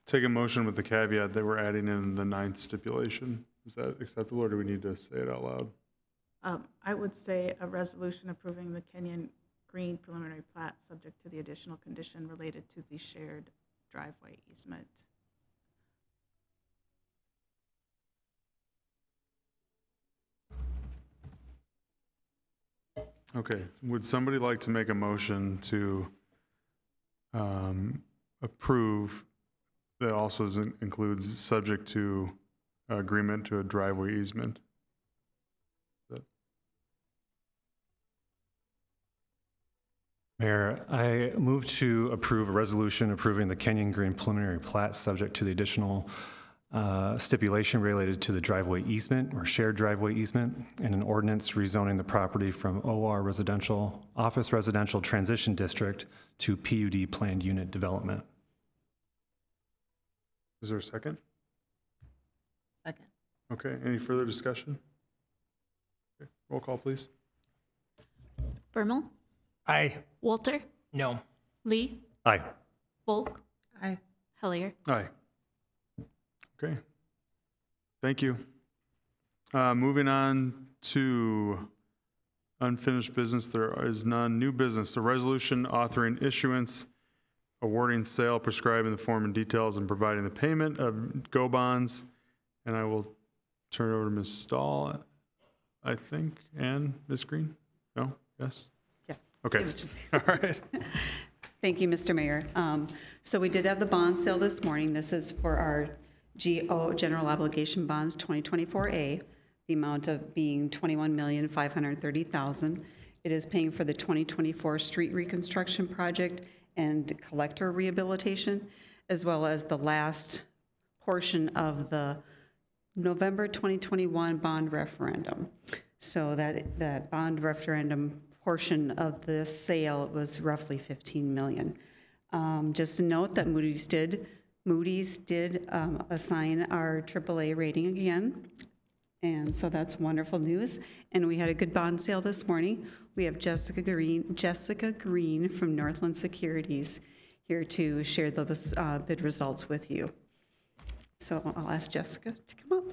take a motion with the caveat that we're adding in the 9th stipulation. Is that acceptable, or do we need to say it out loud? I would say a resolution approving the Kenyon Green preliminary plat subject to the additional condition related to the shared driveway easement. Okay, would somebody like to make a motion to approve that also includes subject to agreement to a driveway easement? Mayor, I move to approve a resolution approving the Kenyon Green preliminary plat subject to the additional stipulation related to the driveway easement or shared driveway easement, and an ordinance rezoning the property from OR residential, office residential transition district to PUD planned unit development. Is there a second? Second. Okay, any further discussion? Okay, roll call, please. Bermel, Aye. Walter, No. Lee, Aye. Volk, Aye. Hellier. Aye. Okay. Thank you. Moving on to unfinished business, there is none. New business, the resolution authoring issuance, awarding sale, prescribing the form and details, and providing the payment of GO bonds. And I will turn it over to Ms. Stahl, I think, and Ms. Green? No? Yes? Yeah. Okay. All right. Thank you, Mr. Mayor. So we did have the bond sale this morning. This is for our GO, General Obligation Bonds 2024A, the amount of being $21,530,000. It is paying for the 2024 street reconstruction project and collector rehabilitation, as well as the last portion of the November 2021 bond referendum. So that bond referendum portion of the sale was roughly $15 million. Just to note that Moody's did assign our AAA rating again, and so that's wonderful news. And we had a good bond sale this morning. We have Jessica Green from Northland Securities here to share those bid results with you. So I'll ask Jessica to come up.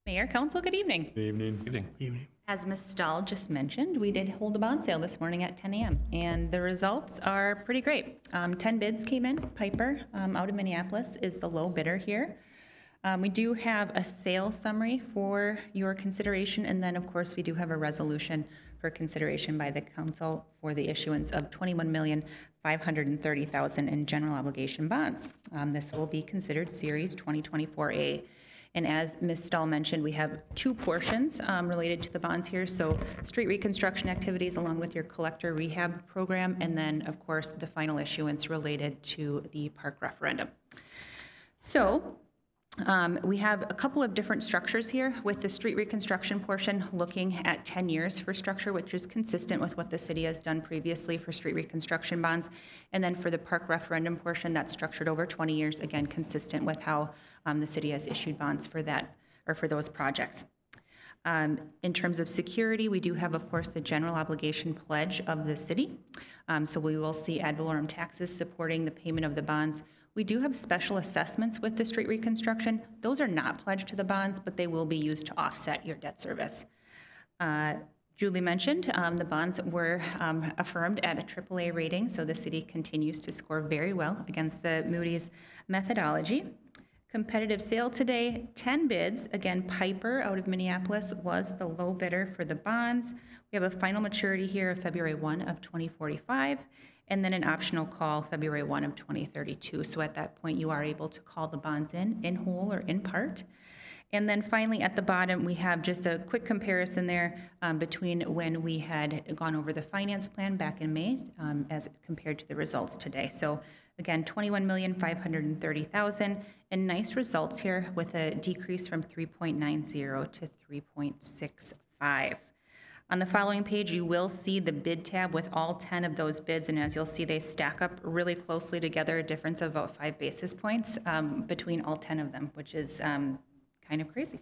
Mayor, Council, good evening. Good evening. Evening. As Ms. Stahl just mentioned, we did hold a bond sale this morning at 10 a.m. and the results are pretty great. 10 bids came in. Piper out of Minneapolis is the low bidder here. We do have a sale summary for your consideration, and then of course we do have a resolution for consideration by the council for the issuance of $21,530,000 in general obligation bonds. This will be considered Series 2024A. And as Ms. Stahl mentioned, we have two portions related to the bonds here. So street reconstruction activities along with your collector rehab program, and then of course the final issuance related to the park referendum. So we have a couple of different structures here, with the street reconstruction portion looking at 10 years for structure, which is consistent with what the city has done previously for street reconstruction bonds. And then for the park referendum portion, that's structured over 20 years, again, consistent with how the city has issued bonds for that, or for those projects. In terms of security, we do have, of course, the general obligation pledge of the city. So we will see ad valorem taxes supporting the payment of the bonds. We do have special assessments with the street reconstruction. Those are not pledged to the bonds, but they will be used to offset your debt service. Julie mentioned the bonds were affirmed at a AAA rating, so the city continues to score very well against the Moody's methodology. Competitive sale today, 10 bids. Again, Piper out of Minneapolis was the low bidder for the bonds. We have a final maturity here of February 1 of 2045, and then an optional call February 1 of 2032. So at that point, you are able to call the bonds in whole or in part. And then finally, at the bottom, we have just a quick comparison there between when we had gone over the finance plan back in May as compared to the results today. So again, $21,530,000, and nice results here with a decrease from 3.90 to 3.65. On the following page, you will see the bid tab with all 10 of those bids, and as you'll see, they stack up really closely together, a difference of about 5 basis points between all 10 of them, which is kind of crazy.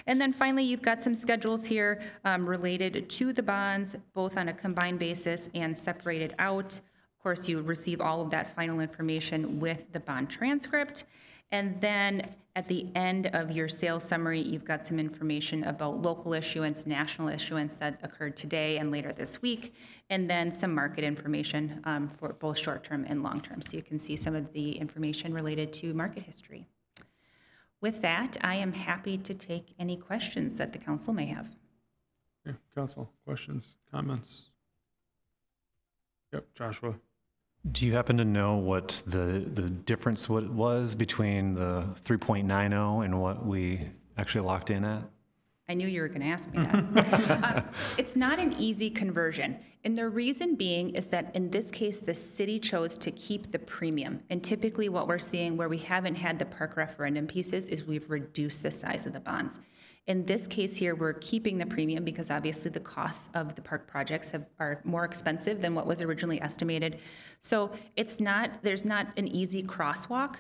And then finally, you've got some schedules here related to the bonds, both on a combined basis and separated out. Of course, you receive all of that final information with the bond transcript. And then at the end of your sales summary, you've got some information about local issuance, national issuance that occurred today and later this week, and then some market information for both short-term and long-term. So you can see some of the information related to market history. With that, I am happy to take any questions that the council may have. Okay, council, questions, comments? Yep, Joshua. Do you happen to know what the difference was between the 3.90 and what we actually locked in at? I knew you were going to ask me that. It's not an easy conversion. And the reason being is that in this case, the city chose to keep the premium. And typically what we're seeing where we haven't had the park referendum pieces is we've reduced the size of the bonds. In this case here, we're keeping the premium because obviously the costs of the park projects are more expensive than what was originally estimated. So there's not an easy crosswalk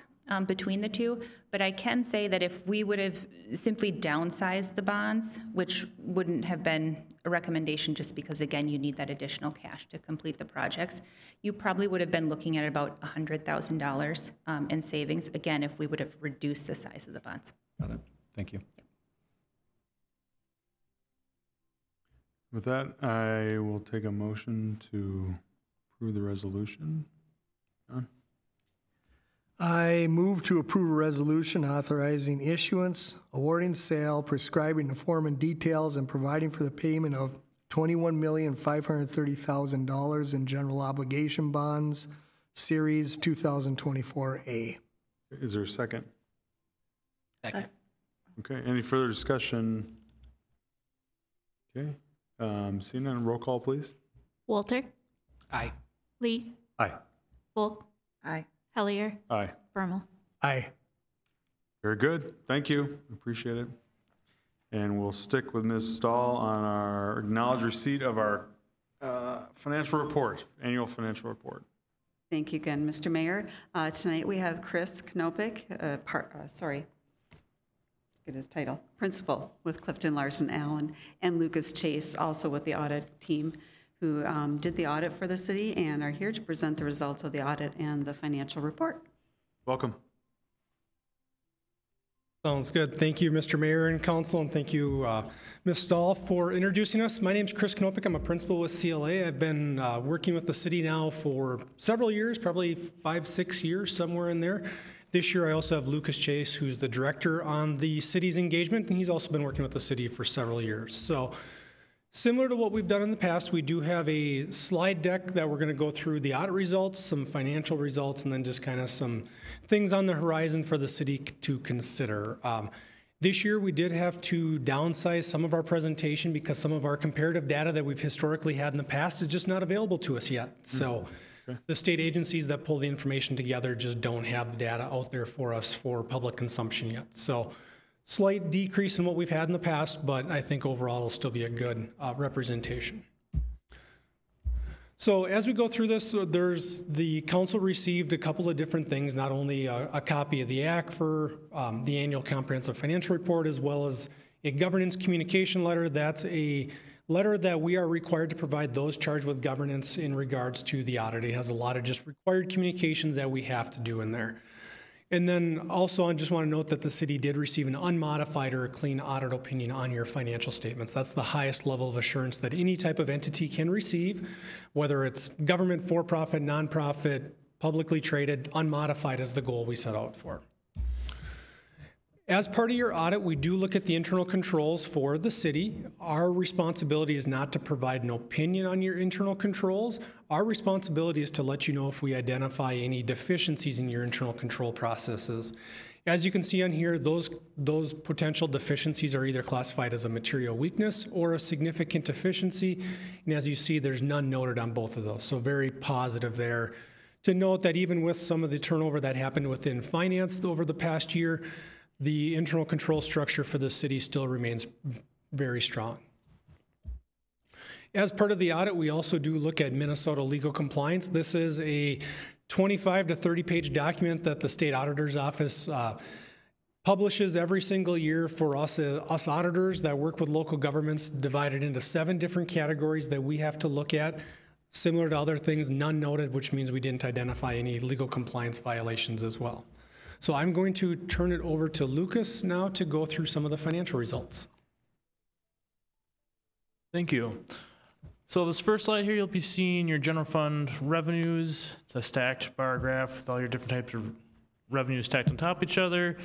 between the two, but I can say that if we would have simply downsized the bonds, which wouldn't have been a recommendation just because, again, you need that additional cash to complete the projects, you probably would have been looking at about $100,000 in savings, again, if we would have reduced the size of the bonds. Got it. Thank you. With that, I will take a motion to approve the resolution. John? I move to approve a resolution authorizing issuance, awarding sale, prescribing the form and details, and providing for the payment of $21,530,000 in general obligation bonds, Series 2024A. Is there a second? Second. Okay, any further discussion? Okay, seeing none, roll call, please. Walter, Aye. Lee, Aye. Volk, Aye. Hellier, Aye. Bermal. Aye. Very good, thank you, appreciate it. And we'll stick with Ms. Stahl on our acknowledged receipt of our financial report, annual financial report. Thank you again, Mr. Mayor. Tonight we have Chris Knopik, get his title, Principal with Clifton Larson Allen, and Lucas Chase, also with the audit team, who did the audit for the city and are here to present the results of the audit and the financial report. Welcome. Sounds good. Thank you, Mr. Mayor and Council, and thank you, Ms. Stahl, for introducing us. My name is Chris Knopik. I'm a principal with CLA. I've been working with the city now for several years, probably 5-6 years, somewhere in there. This year, I also have Lucas Chase, who's the director on the city's engagement, and he's also been working with the city for several years. So, similar to what we've done in the past, we do have a slide deck that we're going to go through the audit results, some financial results, and then just kind of some things on the horizon for the city to consider. This year, we did have to downsize some of our presentation because some of our comparative data that we've historically had in the past is just not available to us yet. So the state agencies that pull the information together just don't have the data out there for us for public consumption yet. So slight decrease in what we've had in the past, but I think overall it'll still be a good representation. So as we go through this, the council received a couple of different things, not only a copy of the act for the annual comprehensive financial report, as well as a governance communication letter. That's a letter that we are required to provide those charged with governance in regards to the audit. It has a lot of just required communications that we have to do in there. And then also, I just want to note that the city did receive an unmodified or a clean audit opinion on your financial statements. That's the highest level of assurance that any type of entity can receive, whether it's government, for-profit, nonprofit, publicly traded. Unmodified is the goal we set out for. As part of your audit, we do look at the internal controls for the city. Our responsibility is not to provide an opinion on your internal controls. Our responsibility is to let you know if we identify any deficiencies in your internal control processes. As you can see on here, those potential deficiencies are either classified as a material weakness or a significant deficiency. And as you see, there's none noted on both of those. So very positive there. To note that even with some of the turnover that happened within finance over the past year, the internal control structure for the city still remains very strong. As part of the audit, we also do look at Minnesota legal compliance. This is a 25 to 30 page document that the state auditor's office publishes every single year for us auditors that work with local governments, divided into 7 different categories that we have to look at. Similar to other things, none noted, which means we didn't identify any legal compliance violations as well. So I'm going to turn it over to Lucas now to go through some of the financial results. Thank you. So this first slide here, you'll be seeing your general fund revenues. It's a stacked bar graph with all your different types of revenues stacked on top of each other.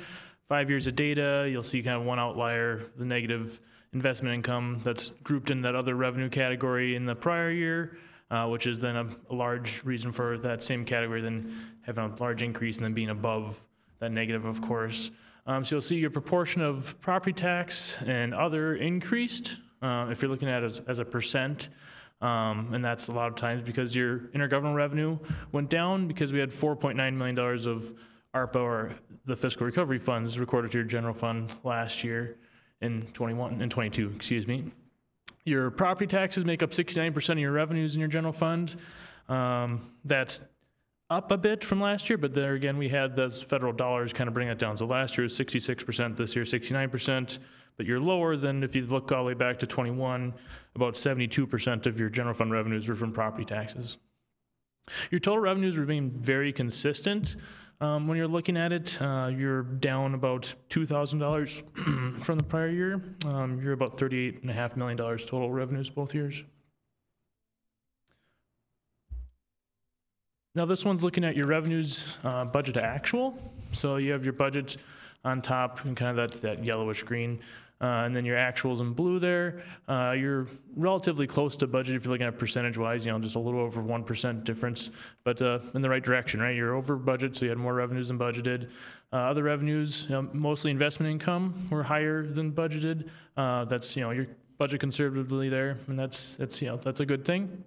5 years of data, you'll see kind of one outlier, the negative investment income that's grouped in that other revenue category in the prior year, which is then a large reason for that same category then having a large increase and then being above that negative, of course. So you'll see your proportion of property tax and other increased, if you're looking at it as a percent. And that's a lot of times because your intergovernmental revenue went down because we had $4.9 million of ARPA, or the fiscal recovery funds, recorded to your general fund last year in 22, excuse me. Your property taxes make up 69% of your revenues in your general fund. That's up a bit from last year, but there again, we had those federal dollars kind of bring it down. So last year was 66%, this year 69%, but you're lower than if you look all the way back to 21, about 72% of your general fund revenues were from property taxes. Your total revenues remain very consistent. When you're looking at it, you're down about $2,000 from the prior year. You're about $38.5 million total revenues both years. Now this one's looking at your revenues budget to actual. So you have your budget on top and kind of that yellowish green. and then your actuals in blue there. You're relatively close to budget if you're looking at percentage-wise, just a little over 1% difference, but in the right direction, right? You're over budget, so you had more revenues than budgeted. Other revenues, mostly investment income, were higher than budgeted. That's, your budget conservatively there, and that's a good thing.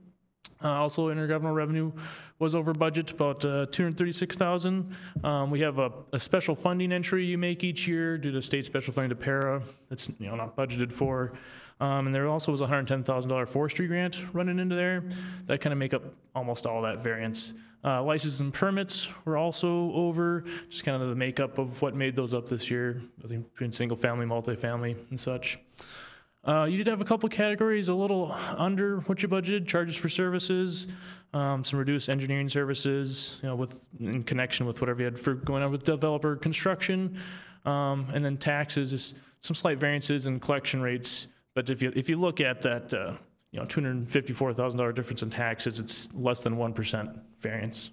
Also, intergovernmental revenue was over budget, about $236,000. We have a special funding entry you make each year due to state special funding to para. That's not budgeted for. And there also was a $110,000 forestry grant running into there. That kind of make up almost all that variance. Licenses and permits were also over, just kind of the makeup of what made those up this year, I think between single family, multifamily, and such. You did have a couple categories a little under what you budgeted: charges for services, some reduced engineering services, in connection with whatever you had for going on with developer construction, and then taxes, is some slight variances in collection rates. But if you look at that, $254,000 difference in taxes, it's less than 1% variance.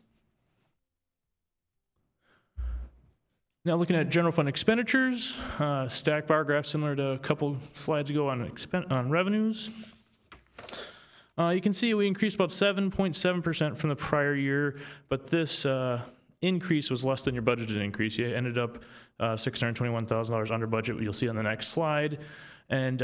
Now looking at general fund expenditures, stack bar graph similar to a couple slides ago on revenues. You can see we increased about 7.7% from the prior year, but this increase was less than your budgeted increase. You ended up $621,000 under budget, you'll see on the next slide. And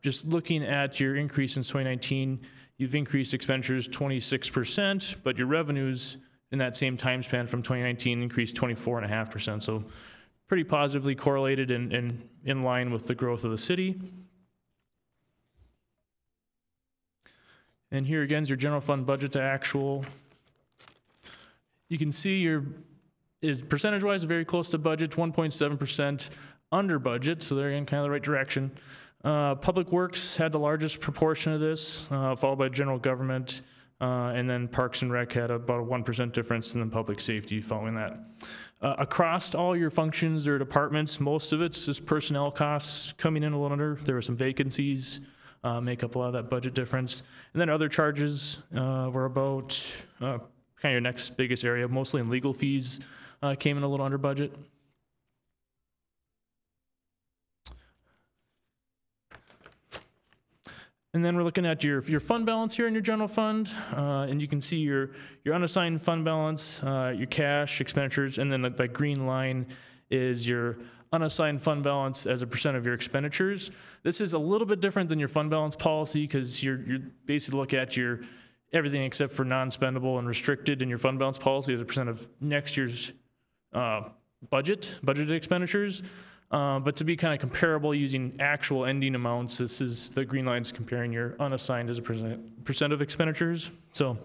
just looking at your increase in 2019, you've increased expenditures 26%, but your revenues in that same time span from 2019 increased 24.5%. So pretty positively correlated and in line with the growth of the city. And here again is your general fund budget to actual. You can see percentage-wise very close to budget, 1.7% under budget, so they're in kind of the right direction. Public Works had the largest proportion of this, followed by general government, and then Parks and Rec had about a 1% difference, and then public safety following that. Across all your functions or departments, most of it's just personnel costs coming in a little under. There were some vacancies, make up a lot of that budget difference. And then other charges were about kind of your next biggest area, mostly in legal fees, came in a little under budget. And then we're looking at your fund balance here in your general fund, and you can see your unassigned fund balance, your cash expenditures, and then that green line is your unassigned fund balance as a percent of your expenditures. This is a little bit different than your fund balance policy because you're basically look at your everything except for non-spendable and restricted in your fund balance policy as a percent of next year's budgeted expenditures. But to be kind of comparable using actual ending amounts, this is the green line's comparing your unassigned as a percent of expenditures. So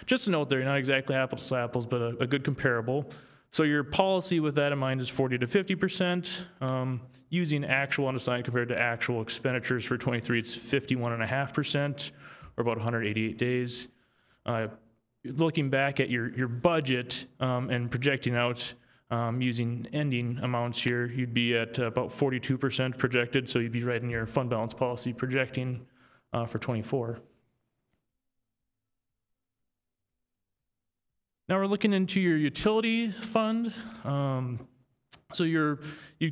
just a note there, not exactly apples to apples, but a good comparable. So your policy with that in mind is 40 to 50%. Using actual unassigned compared to actual expenditures for 23, it's 51.5%, or about 188 days. Looking back at your budget and projecting out using ending amounts here, you'd be at about 42% projected, so you'd be right in your fund balance policy projecting for 24. Now we're looking into your utility fund. So you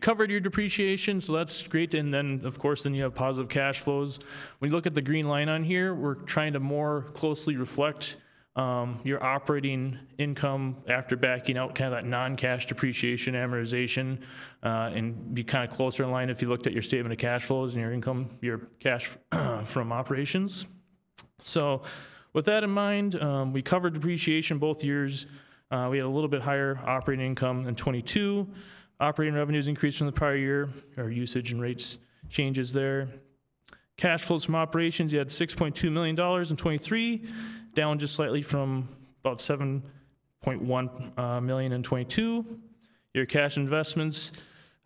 covered your depreciation, so that's great, and then of course then you have positive cash flows. When you look at the green line on here, we're trying to more closely reflect your operating income after backing out kind of that non-cash depreciation amortization, and be kind of closer in line if you looked at your statement of cash flows and your income, your cash from operations. So with that in mind, we covered depreciation both years. We had a little bit higher operating income in 22. Operating revenues increased from the prior year, our usage and rates changes there. Cash flows from operations, you had $6.2 million in 23, down just slightly from about $7.1 million in 22. Your cash investments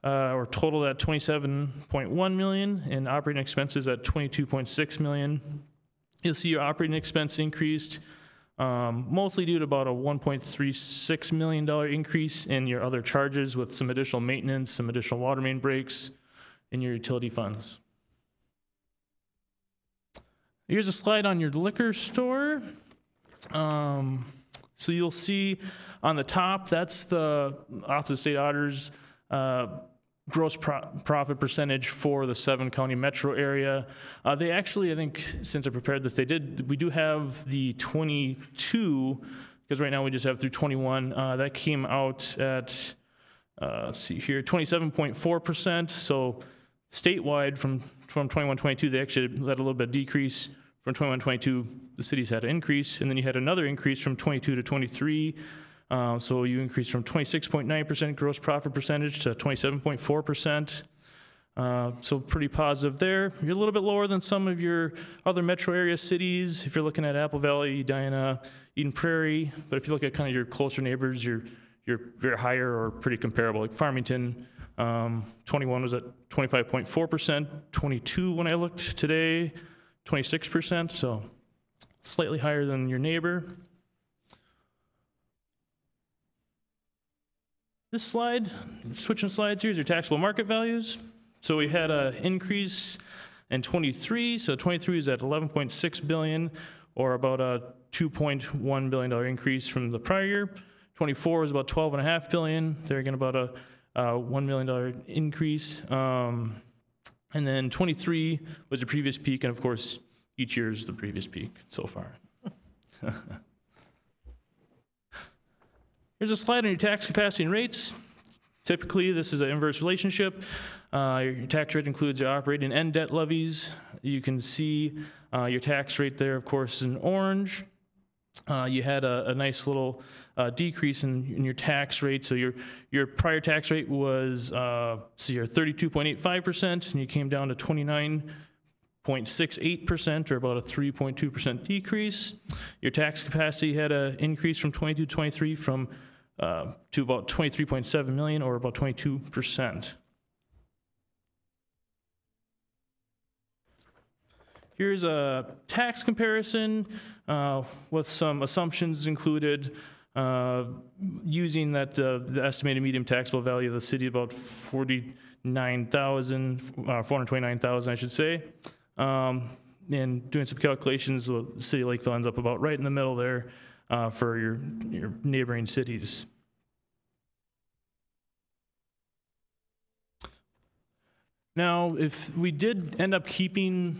were totaled at $27.1 million, and operating expenses at $22.6 million. You'll see your operating expense increased, mostly due to about a $1.36 million increase in your other charges with some additional maintenance, some additional water main breaks in your utility funds. Here's a slide on your liquor store. So you'll see on the top, that's the Office of State Auditors gross profit percentage for the 7-county metro area. They actually, I think, since I prepared this, we do have the 22, because right now we just have through 21. That came out at, let's see here, 27.4%. So statewide from 21-22, they actually had a little bit of decrease. From 21-22, the cities had an increase, and then you had another increase from 22 to 23. So you increased from 26.9% gross profit percentage to 27.4%. So pretty positive there. You're a little bit lower than some of your other metro area cities. If you're looking at Apple Valley, Edina, Eden Prairie, but if you look at kind of your closer neighbors, you're very higher or pretty comparable. Like Farmington, 21 was at 25.4%, 22 when I looked today, 26%, so slightly higher than your neighbor. This slide, switching slides here, is your taxable market values. So we had an increase in 23. So 23 is at 11.6 billion, or about a $2.1 billion increase from the prior year. 24 is about 12.5 billion. They're again about a $1 million increase. And then 23 was the previous peak, and of course, each year is the previous peak so far. Here's a slide on your tax capacity and rates. Typically, this is an inverse relationship. Your tax rate includes your operating and debt levies. You can see your tax rate there, of course, in orange. You had a nice little decrease in your tax rate. So your prior tax rate was, so you're 32.85%, and you came down to 29.68%, or about a 3.2% decrease. Your tax capacity had an increase from 22 to 23 to about 23.7 million, or about 22%. Here's a tax comparison with some assumptions included, using that the estimated median taxable value of the city, about 429,000, I should say. And doing some calculations, the city of Lakeville ends up about right in the middle there for your neighboring cities. Now, if we did end up keeping,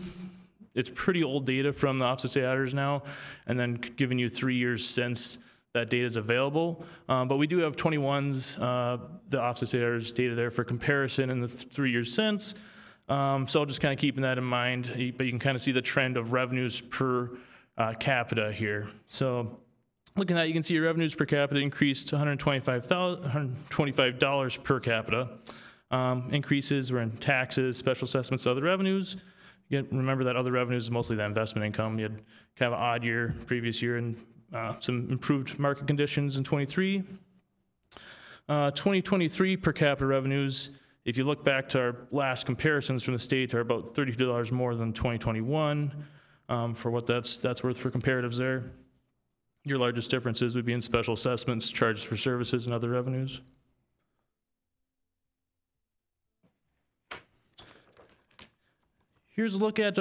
it's pretty old data from the Office of State Auditors now, and then giving you 3 years since that data is available. But we do have 21's, the Office of State Auditors data there for comparison in the 3 years since. So I'll just kind of keeping that in mind, but you can kind of see the trend of revenues per capita here. So looking at that, you can see your revenues per capita increased to $125 per capita. Increases were in taxes, special assessments, other revenues. Again, remember that other revenues is mostly the investment income. You had kind of an odd year previous year, and some improved market conditions in 23. 2023 per capita revenues, if you look back to our last comparisons from the state, are about $32 more than 2021 for what that's worth for comparatives there. Your largest differences would be in special assessments, charges for services, and other revenues. Here's a look at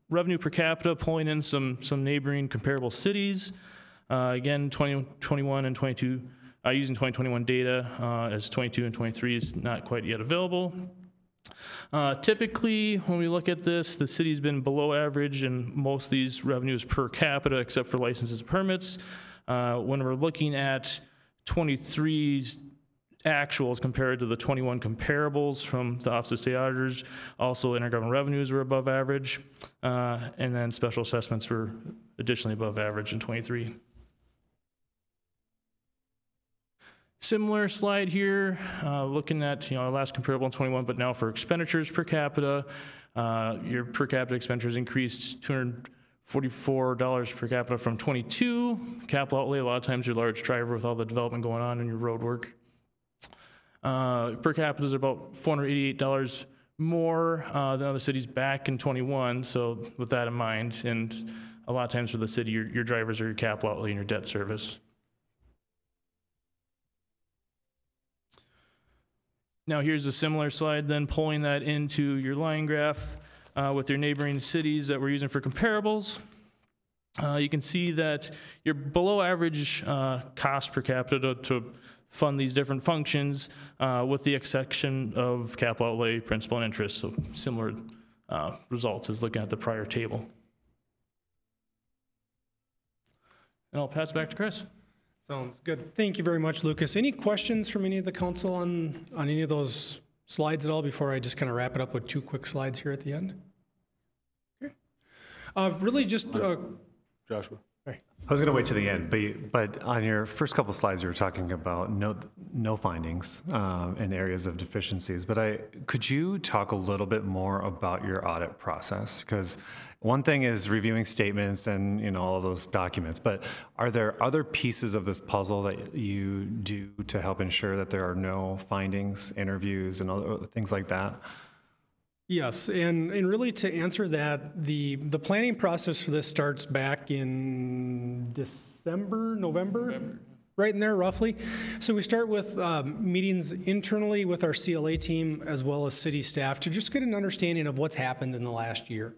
revenue per capita, pulling in some neighboring comparable cities. Again, 2021 and 22, using 2021 data, as 22 and 23 is not quite yet available. Typically, when we look at this, the city's been below average in most of these revenues per capita, except for licenses and permits. When we're looking at 23's actuals compared to the 21 comparables from the Office of State Auditors, also intergovernmental revenues were above average, and then special assessments were additionally above average in 23. Similar slide here, looking at our last comparable in 21, but now for expenditures per capita. Your per capita expenditures increased $244 per capita from 22. Capital outlay, a lot of times your large driver with all the development going on in your road work. Per capita is about $488 more than other cities back in 21, so with that in mind, and a lot of times for the city, your drivers are your capital outlay and your debt service. Now here's a similar slide, then pulling that into your line graph with your neighboring cities that we're using for comparables. You can see that your below average cost per capita to fund these different functions with the exception of capital outlay, principal, and interest. So similar results as looking at the prior table. And I'll pass it back to Chris. Sounds good. Thank you very much, Lucas. Any questions from any of the council on any of those slides at all before I just kind of wrap it up with 2 quick slides here at the end? Okay. Really just... Joshua. I was going to wait to the end, but on your first couple slides, you were talking about no findings and areas of deficiencies. But could you talk a little bit more about your audit process? Because one thing is reviewing statements and all of those documents, but are there other pieces of this puzzle that you do to help ensure that there are no findings, interviews, and other things like that? Yes, and really to answer that, the planning process for this starts back in December, November, right in there roughly. So we start with meetings internally with our CLA team as well as city staff to just get an understanding of what's happened in the last year.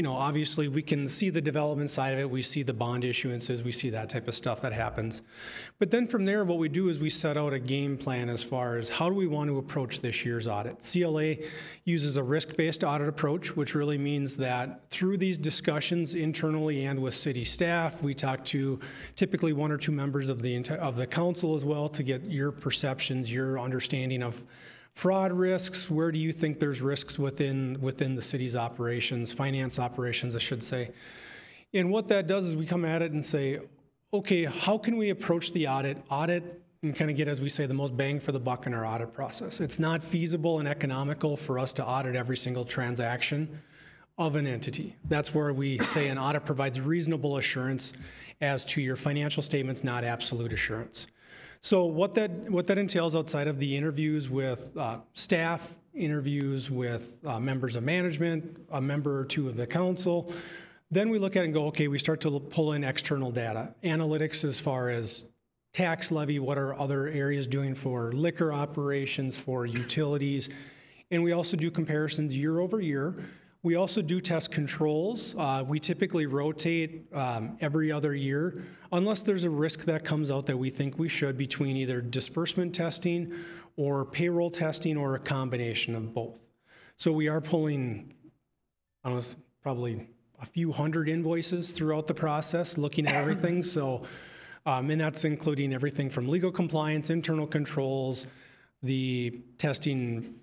Obviously we can see the development side of it, we see the bond issuances, we see that type of stuff that happens. But then from there, what we do is we set out a game plan as far as how do we want to approach this year's audit. CLA uses a risk-based audit approach, which really means that through these discussions internally and with city staff, we talk to typically 1 or 2 members of the council as well to get your perceptions, your understanding of fraud risks. Where do you think there's risks within the city's operations, finance operations, I should say. And what that does is we come at it and say, okay, how can we approach the audit and kind of get, as we say, the most bang for the buck in our audit process. It's not feasible and economical for us to audit every single transaction of an entity. That's where we say an audit provides reasonable assurance as to your financial statements, not absolute assurance. So what that entails outside of the interviews with staff, interviews with members of management, a member or 2 of the council, then we look at it and go, okay, we start to pull in external data, analytics as far as tax levy, what are other areas doing for liquor operations, for utilities, and we also do comparisons year over year. We also do test controls. We typically rotate every other year, unless there's a risk that comes out that we think we should, between either disbursement testing or payroll testing or a combination of both. So we are pulling, I don't know, probably a few hundred invoices throughout the process, looking at everything. So, and that's including everything from legal compliance, internal controls, the testing,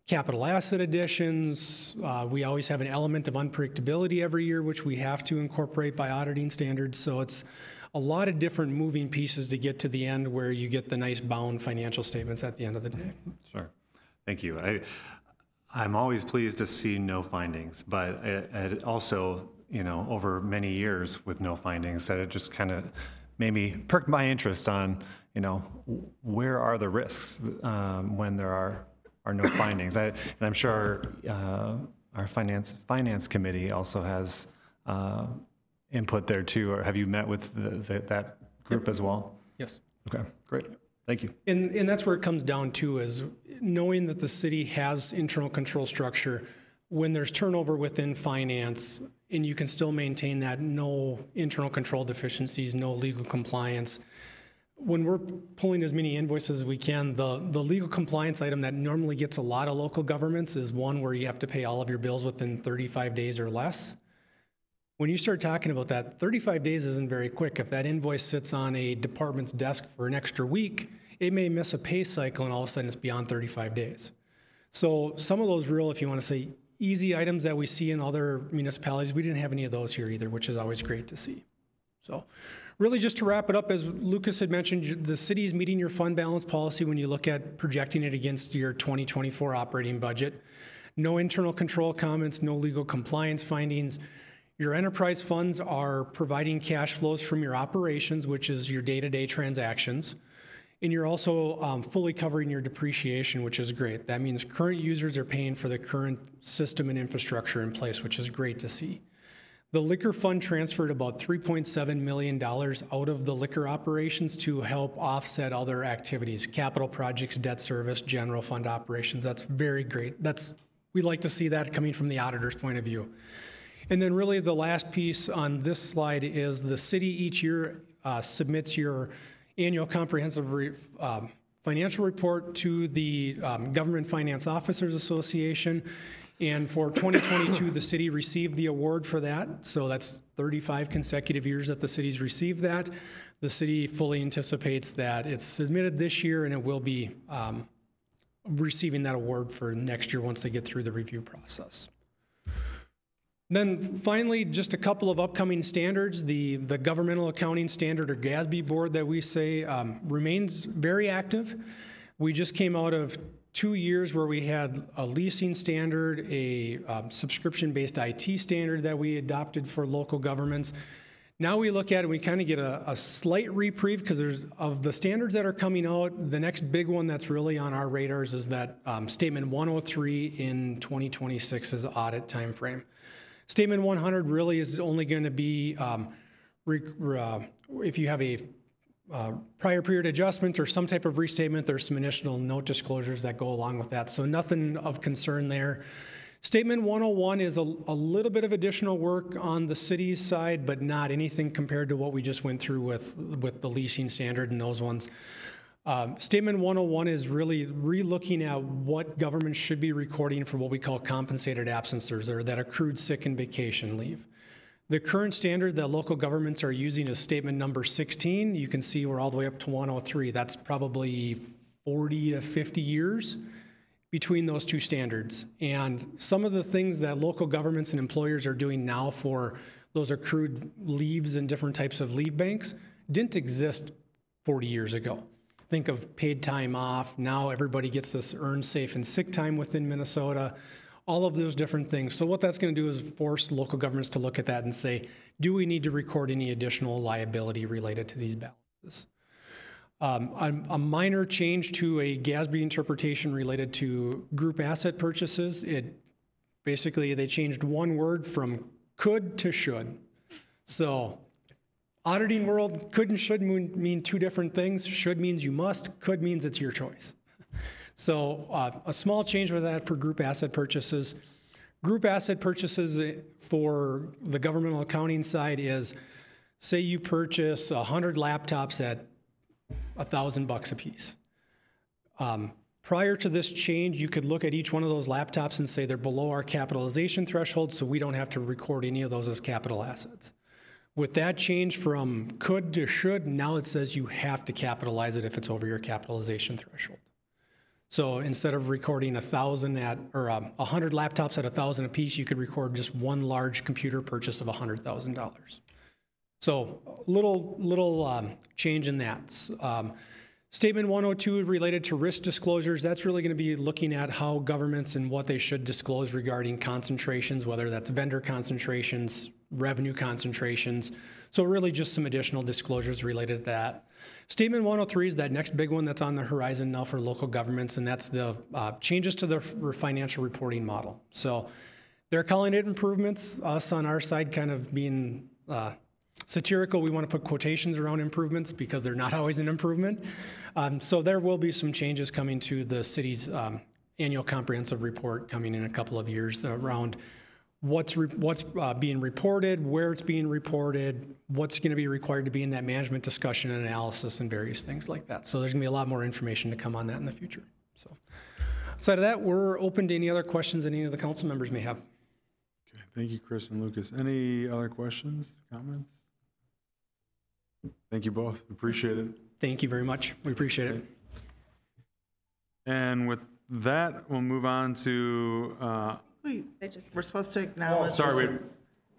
capital asset additions. We always have an element of unpredictability every year, which we have to incorporate by auditing standards. So it's a lot of different moving pieces to get to the end where you get the nice bound financial statements at the end of the day. Sure. Thank you. I'm always pleased to see no findings, but it also, over many years with no findings, that it just kind of made me perk my interest on, where are the risks when there are no findings. And I'm sure our finance committee also has input there too. Or have you met with that group as well? Yes. Okay, great. Thank you. And that's where it comes down to, is knowing that the city has internal control structure. When there's turnover within finance and you can still maintain that, no internal control deficiencies, no legal compliance. When we're pulling as many invoices as we can, the legal compliance item that normally gets a lot of local governments is one where you have to pay all of your bills within 35 days or less. When you start talking about that, 35 days isn't very quick. If that invoice sits on a department's desk for an extra week, it may miss a pay cycle and all of a sudden it's beyond 35 days. So some of those real, if you want to say, easy items that we see in other municipalities, we didn't have any of those here either, which is always great to see. So really just to wrap it up, as Lucas had mentioned, the city is meeting your fund balance policy when you look at projecting it against your 2024 operating budget. No internal control comments, no legal compliance findings. Your enterprise funds are providing cash flows from your operations, which is your day-to-day transactions. And you're also fully covering your depreciation, which is great. That means current users are paying for the current system and infrastructure in place, which is great to see. The liquor fund transferred about $3.7 million out of the liquor operations to help offset other activities, capital projects, debt service, general fund operations. That's very great. We like to see that coming from the auditor's point of view. And then really the last piece on this slide is the city each year submits your annual comprehensive financial report to the Government Finance Officers Association. And for 2022, the city received the award for that. So that's 35 consecutive years that the city's received that. The city fully anticipates that it's submitted this year, and it will be receiving that award for next year once they get through the review process. Then finally, just a couple of upcoming standards. The Governmental Accounting Standard, or GASB board that we say, remains very active. We just came out of 2 years where we had a leasing standard, a subscription-based IT standard that we adopted for local governments. Now we look at it and we kind of get a slight reprieve because there's, of the standards that are coming out, the next big one that's really on our radars is that Statement 103 in 2026 is audit timeframe. Statement 100 really is only going to be if you have a prior period adjustment or some type of restatement, there's some initial note disclosures that go along with that. So nothing of concern there. Statement 101 is a little bit of additional work on the city's side, but not anything compared to what we just went through with the leasing standard and those ones. Statement 101 is really re-looking at what government should be recording for what we call compensated absences, or that accrued sick and vacation leave. The current standard that local governments are using is statement number 16. You can see we're all the way up to 103. That's probably 40 to 50 years between those two standards. And some of the things that local governments and employers are doing now for those accrued leaves and different types of leave banks didn't exist 40 years ago. Think of paid time off. Now everybody gets this earned safe and sick time within Minnesota, all of those different things. So what that's going to do is force local governments to look at that and say, do we need to record any additional liability related to these balances? A minor change to a GASB interpretation related to group asset purchases. Basically, they changed one word from could to should. So auditing world, could and should mean two different things. Should means you must, could means it's your choice. So a small change with that for group asset purchases. Group asset purchases for the governmental accounting side is, say you purchase 100 laptops at $1,000 a piece. Prior to this change, you could look at each one of those laptops and say they're below our capitalization threshold, so we don't have to record any of those as capital assets. With that change from could to should, now it says you have to capitalize it if it's over your capitalization threshold. So instead of recording 100 laptops at $1,000 a piece, you could record just one large computer purchase of $100,000. So little change in that. Statement 102 related to risk disclosures, that's really going to be looking at how governments and what they should disclose regarding concentrations, whether that's vendor concentrations, revenue concentrations. So really just some additional disclosures related to that. Statement 103 is that next big one that's on the horizon now for local governments, and that's the changes to their financial reporting model. So they're calling it improvements. Us on our side kind of being satirical, we want to put quotations around improvements because they're not always an improvement. So there will be some changes coming to the city's annual comprehensive report coming in a couple of years around what's being reported, where it's being reported, what's going to be required to be in that management discussion and analysis and various things like that. So there's going to be a lot more information to come on that in the future. So outside of that, we're open to any other questions any of the council members may have. Okay, thank you, Chris and Lucas. Any other questions, comments? Thank you both. Appreciate it. Thank you very much. We appreciate it. And with that, we'll move on to We're supposed to acknowledge.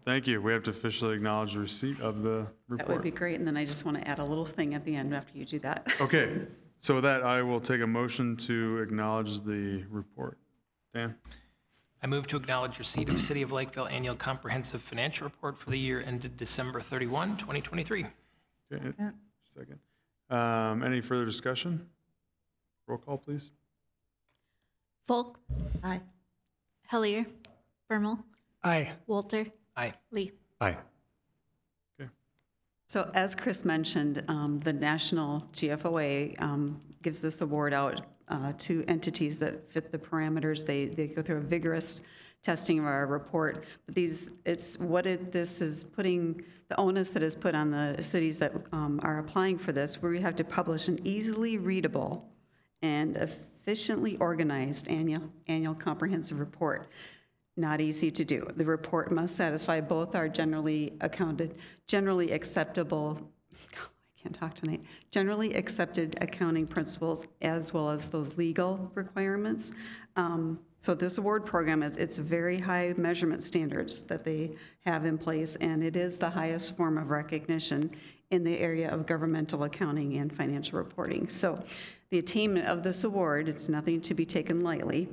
Thank you. We have to officially acknowledge the receipt of the report. That would be great, and then I just want to add a little thing at the end after you do that. Okay, so with that, I will take a motion to acknowledge the report. Dan? I move to acknowledge receipt of City of Lakeville Annual Comprehensive Financial Report for the year ended December 31, 2023. Okay, second. Any further discussion? Roll call, please. Volk. Aye. Hellier. Bermel. Aye. Walter. Aye. Lee. Aye. So as Chris mentioned, the National GFOA gives this award out to entities that fit the parameters. They go through a vigorous testing of our report. But this is putting, the onus that is put on the cities that are applying for this, where we have to publish an easily readable and efficiently organized annual comprehensive report. Not easy to do. The report must satisfy both our generally acceptable, I can't talk tonight, generally accepted accounting principles as well as those legal requirements. So this award program, it's very high measurement standards that they have in place, and it is the highest form of recognition in the area of governmental accounting and financial reporting. So the attainment of this award, it's nothing to be taken lightly,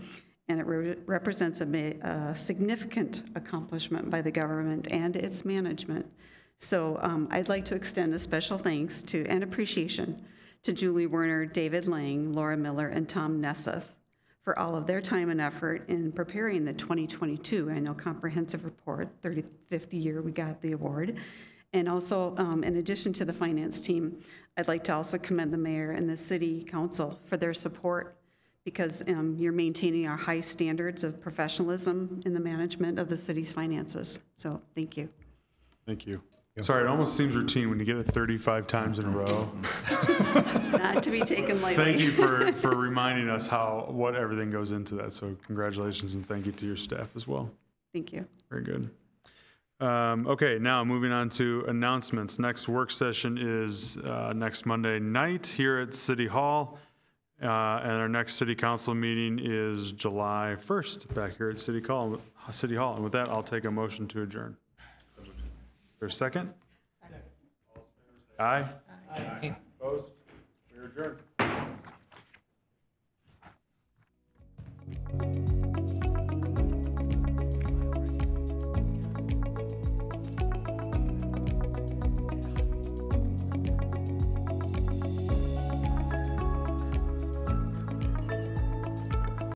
and it represents a significant accomplishment by the government and its management. So I'd like to extend a special thanks to and appreciation to Julie Werner, David Lang, Laura Miller, and Tom Nesseth for all of their time and effort in preparing the 2022 Annual Comprehensive Report, 35th year we got the award. And also, in addition to the finance team, I'd like to also commend the mayor and the city council for their support, because you're maintaining our high standards of professionalism in the management of the city's finances. So thank you. Thank you. Sorry, it almost seems routine when you get it 35 times in a row. Not to be taken lightly. Thank you for reminding us what everything goes into that. So congratulations and thank you to your staff as well. Thank you. Very good. Okay, now moving on to announcements. Next work session is next Monday night here at City Hall. And our next city council meeting is July 1st back here at City Hall. And with that, I'll take a motion to adjourn. Is there a second? Second. Aye. Aye. Opposed? We're adjourned.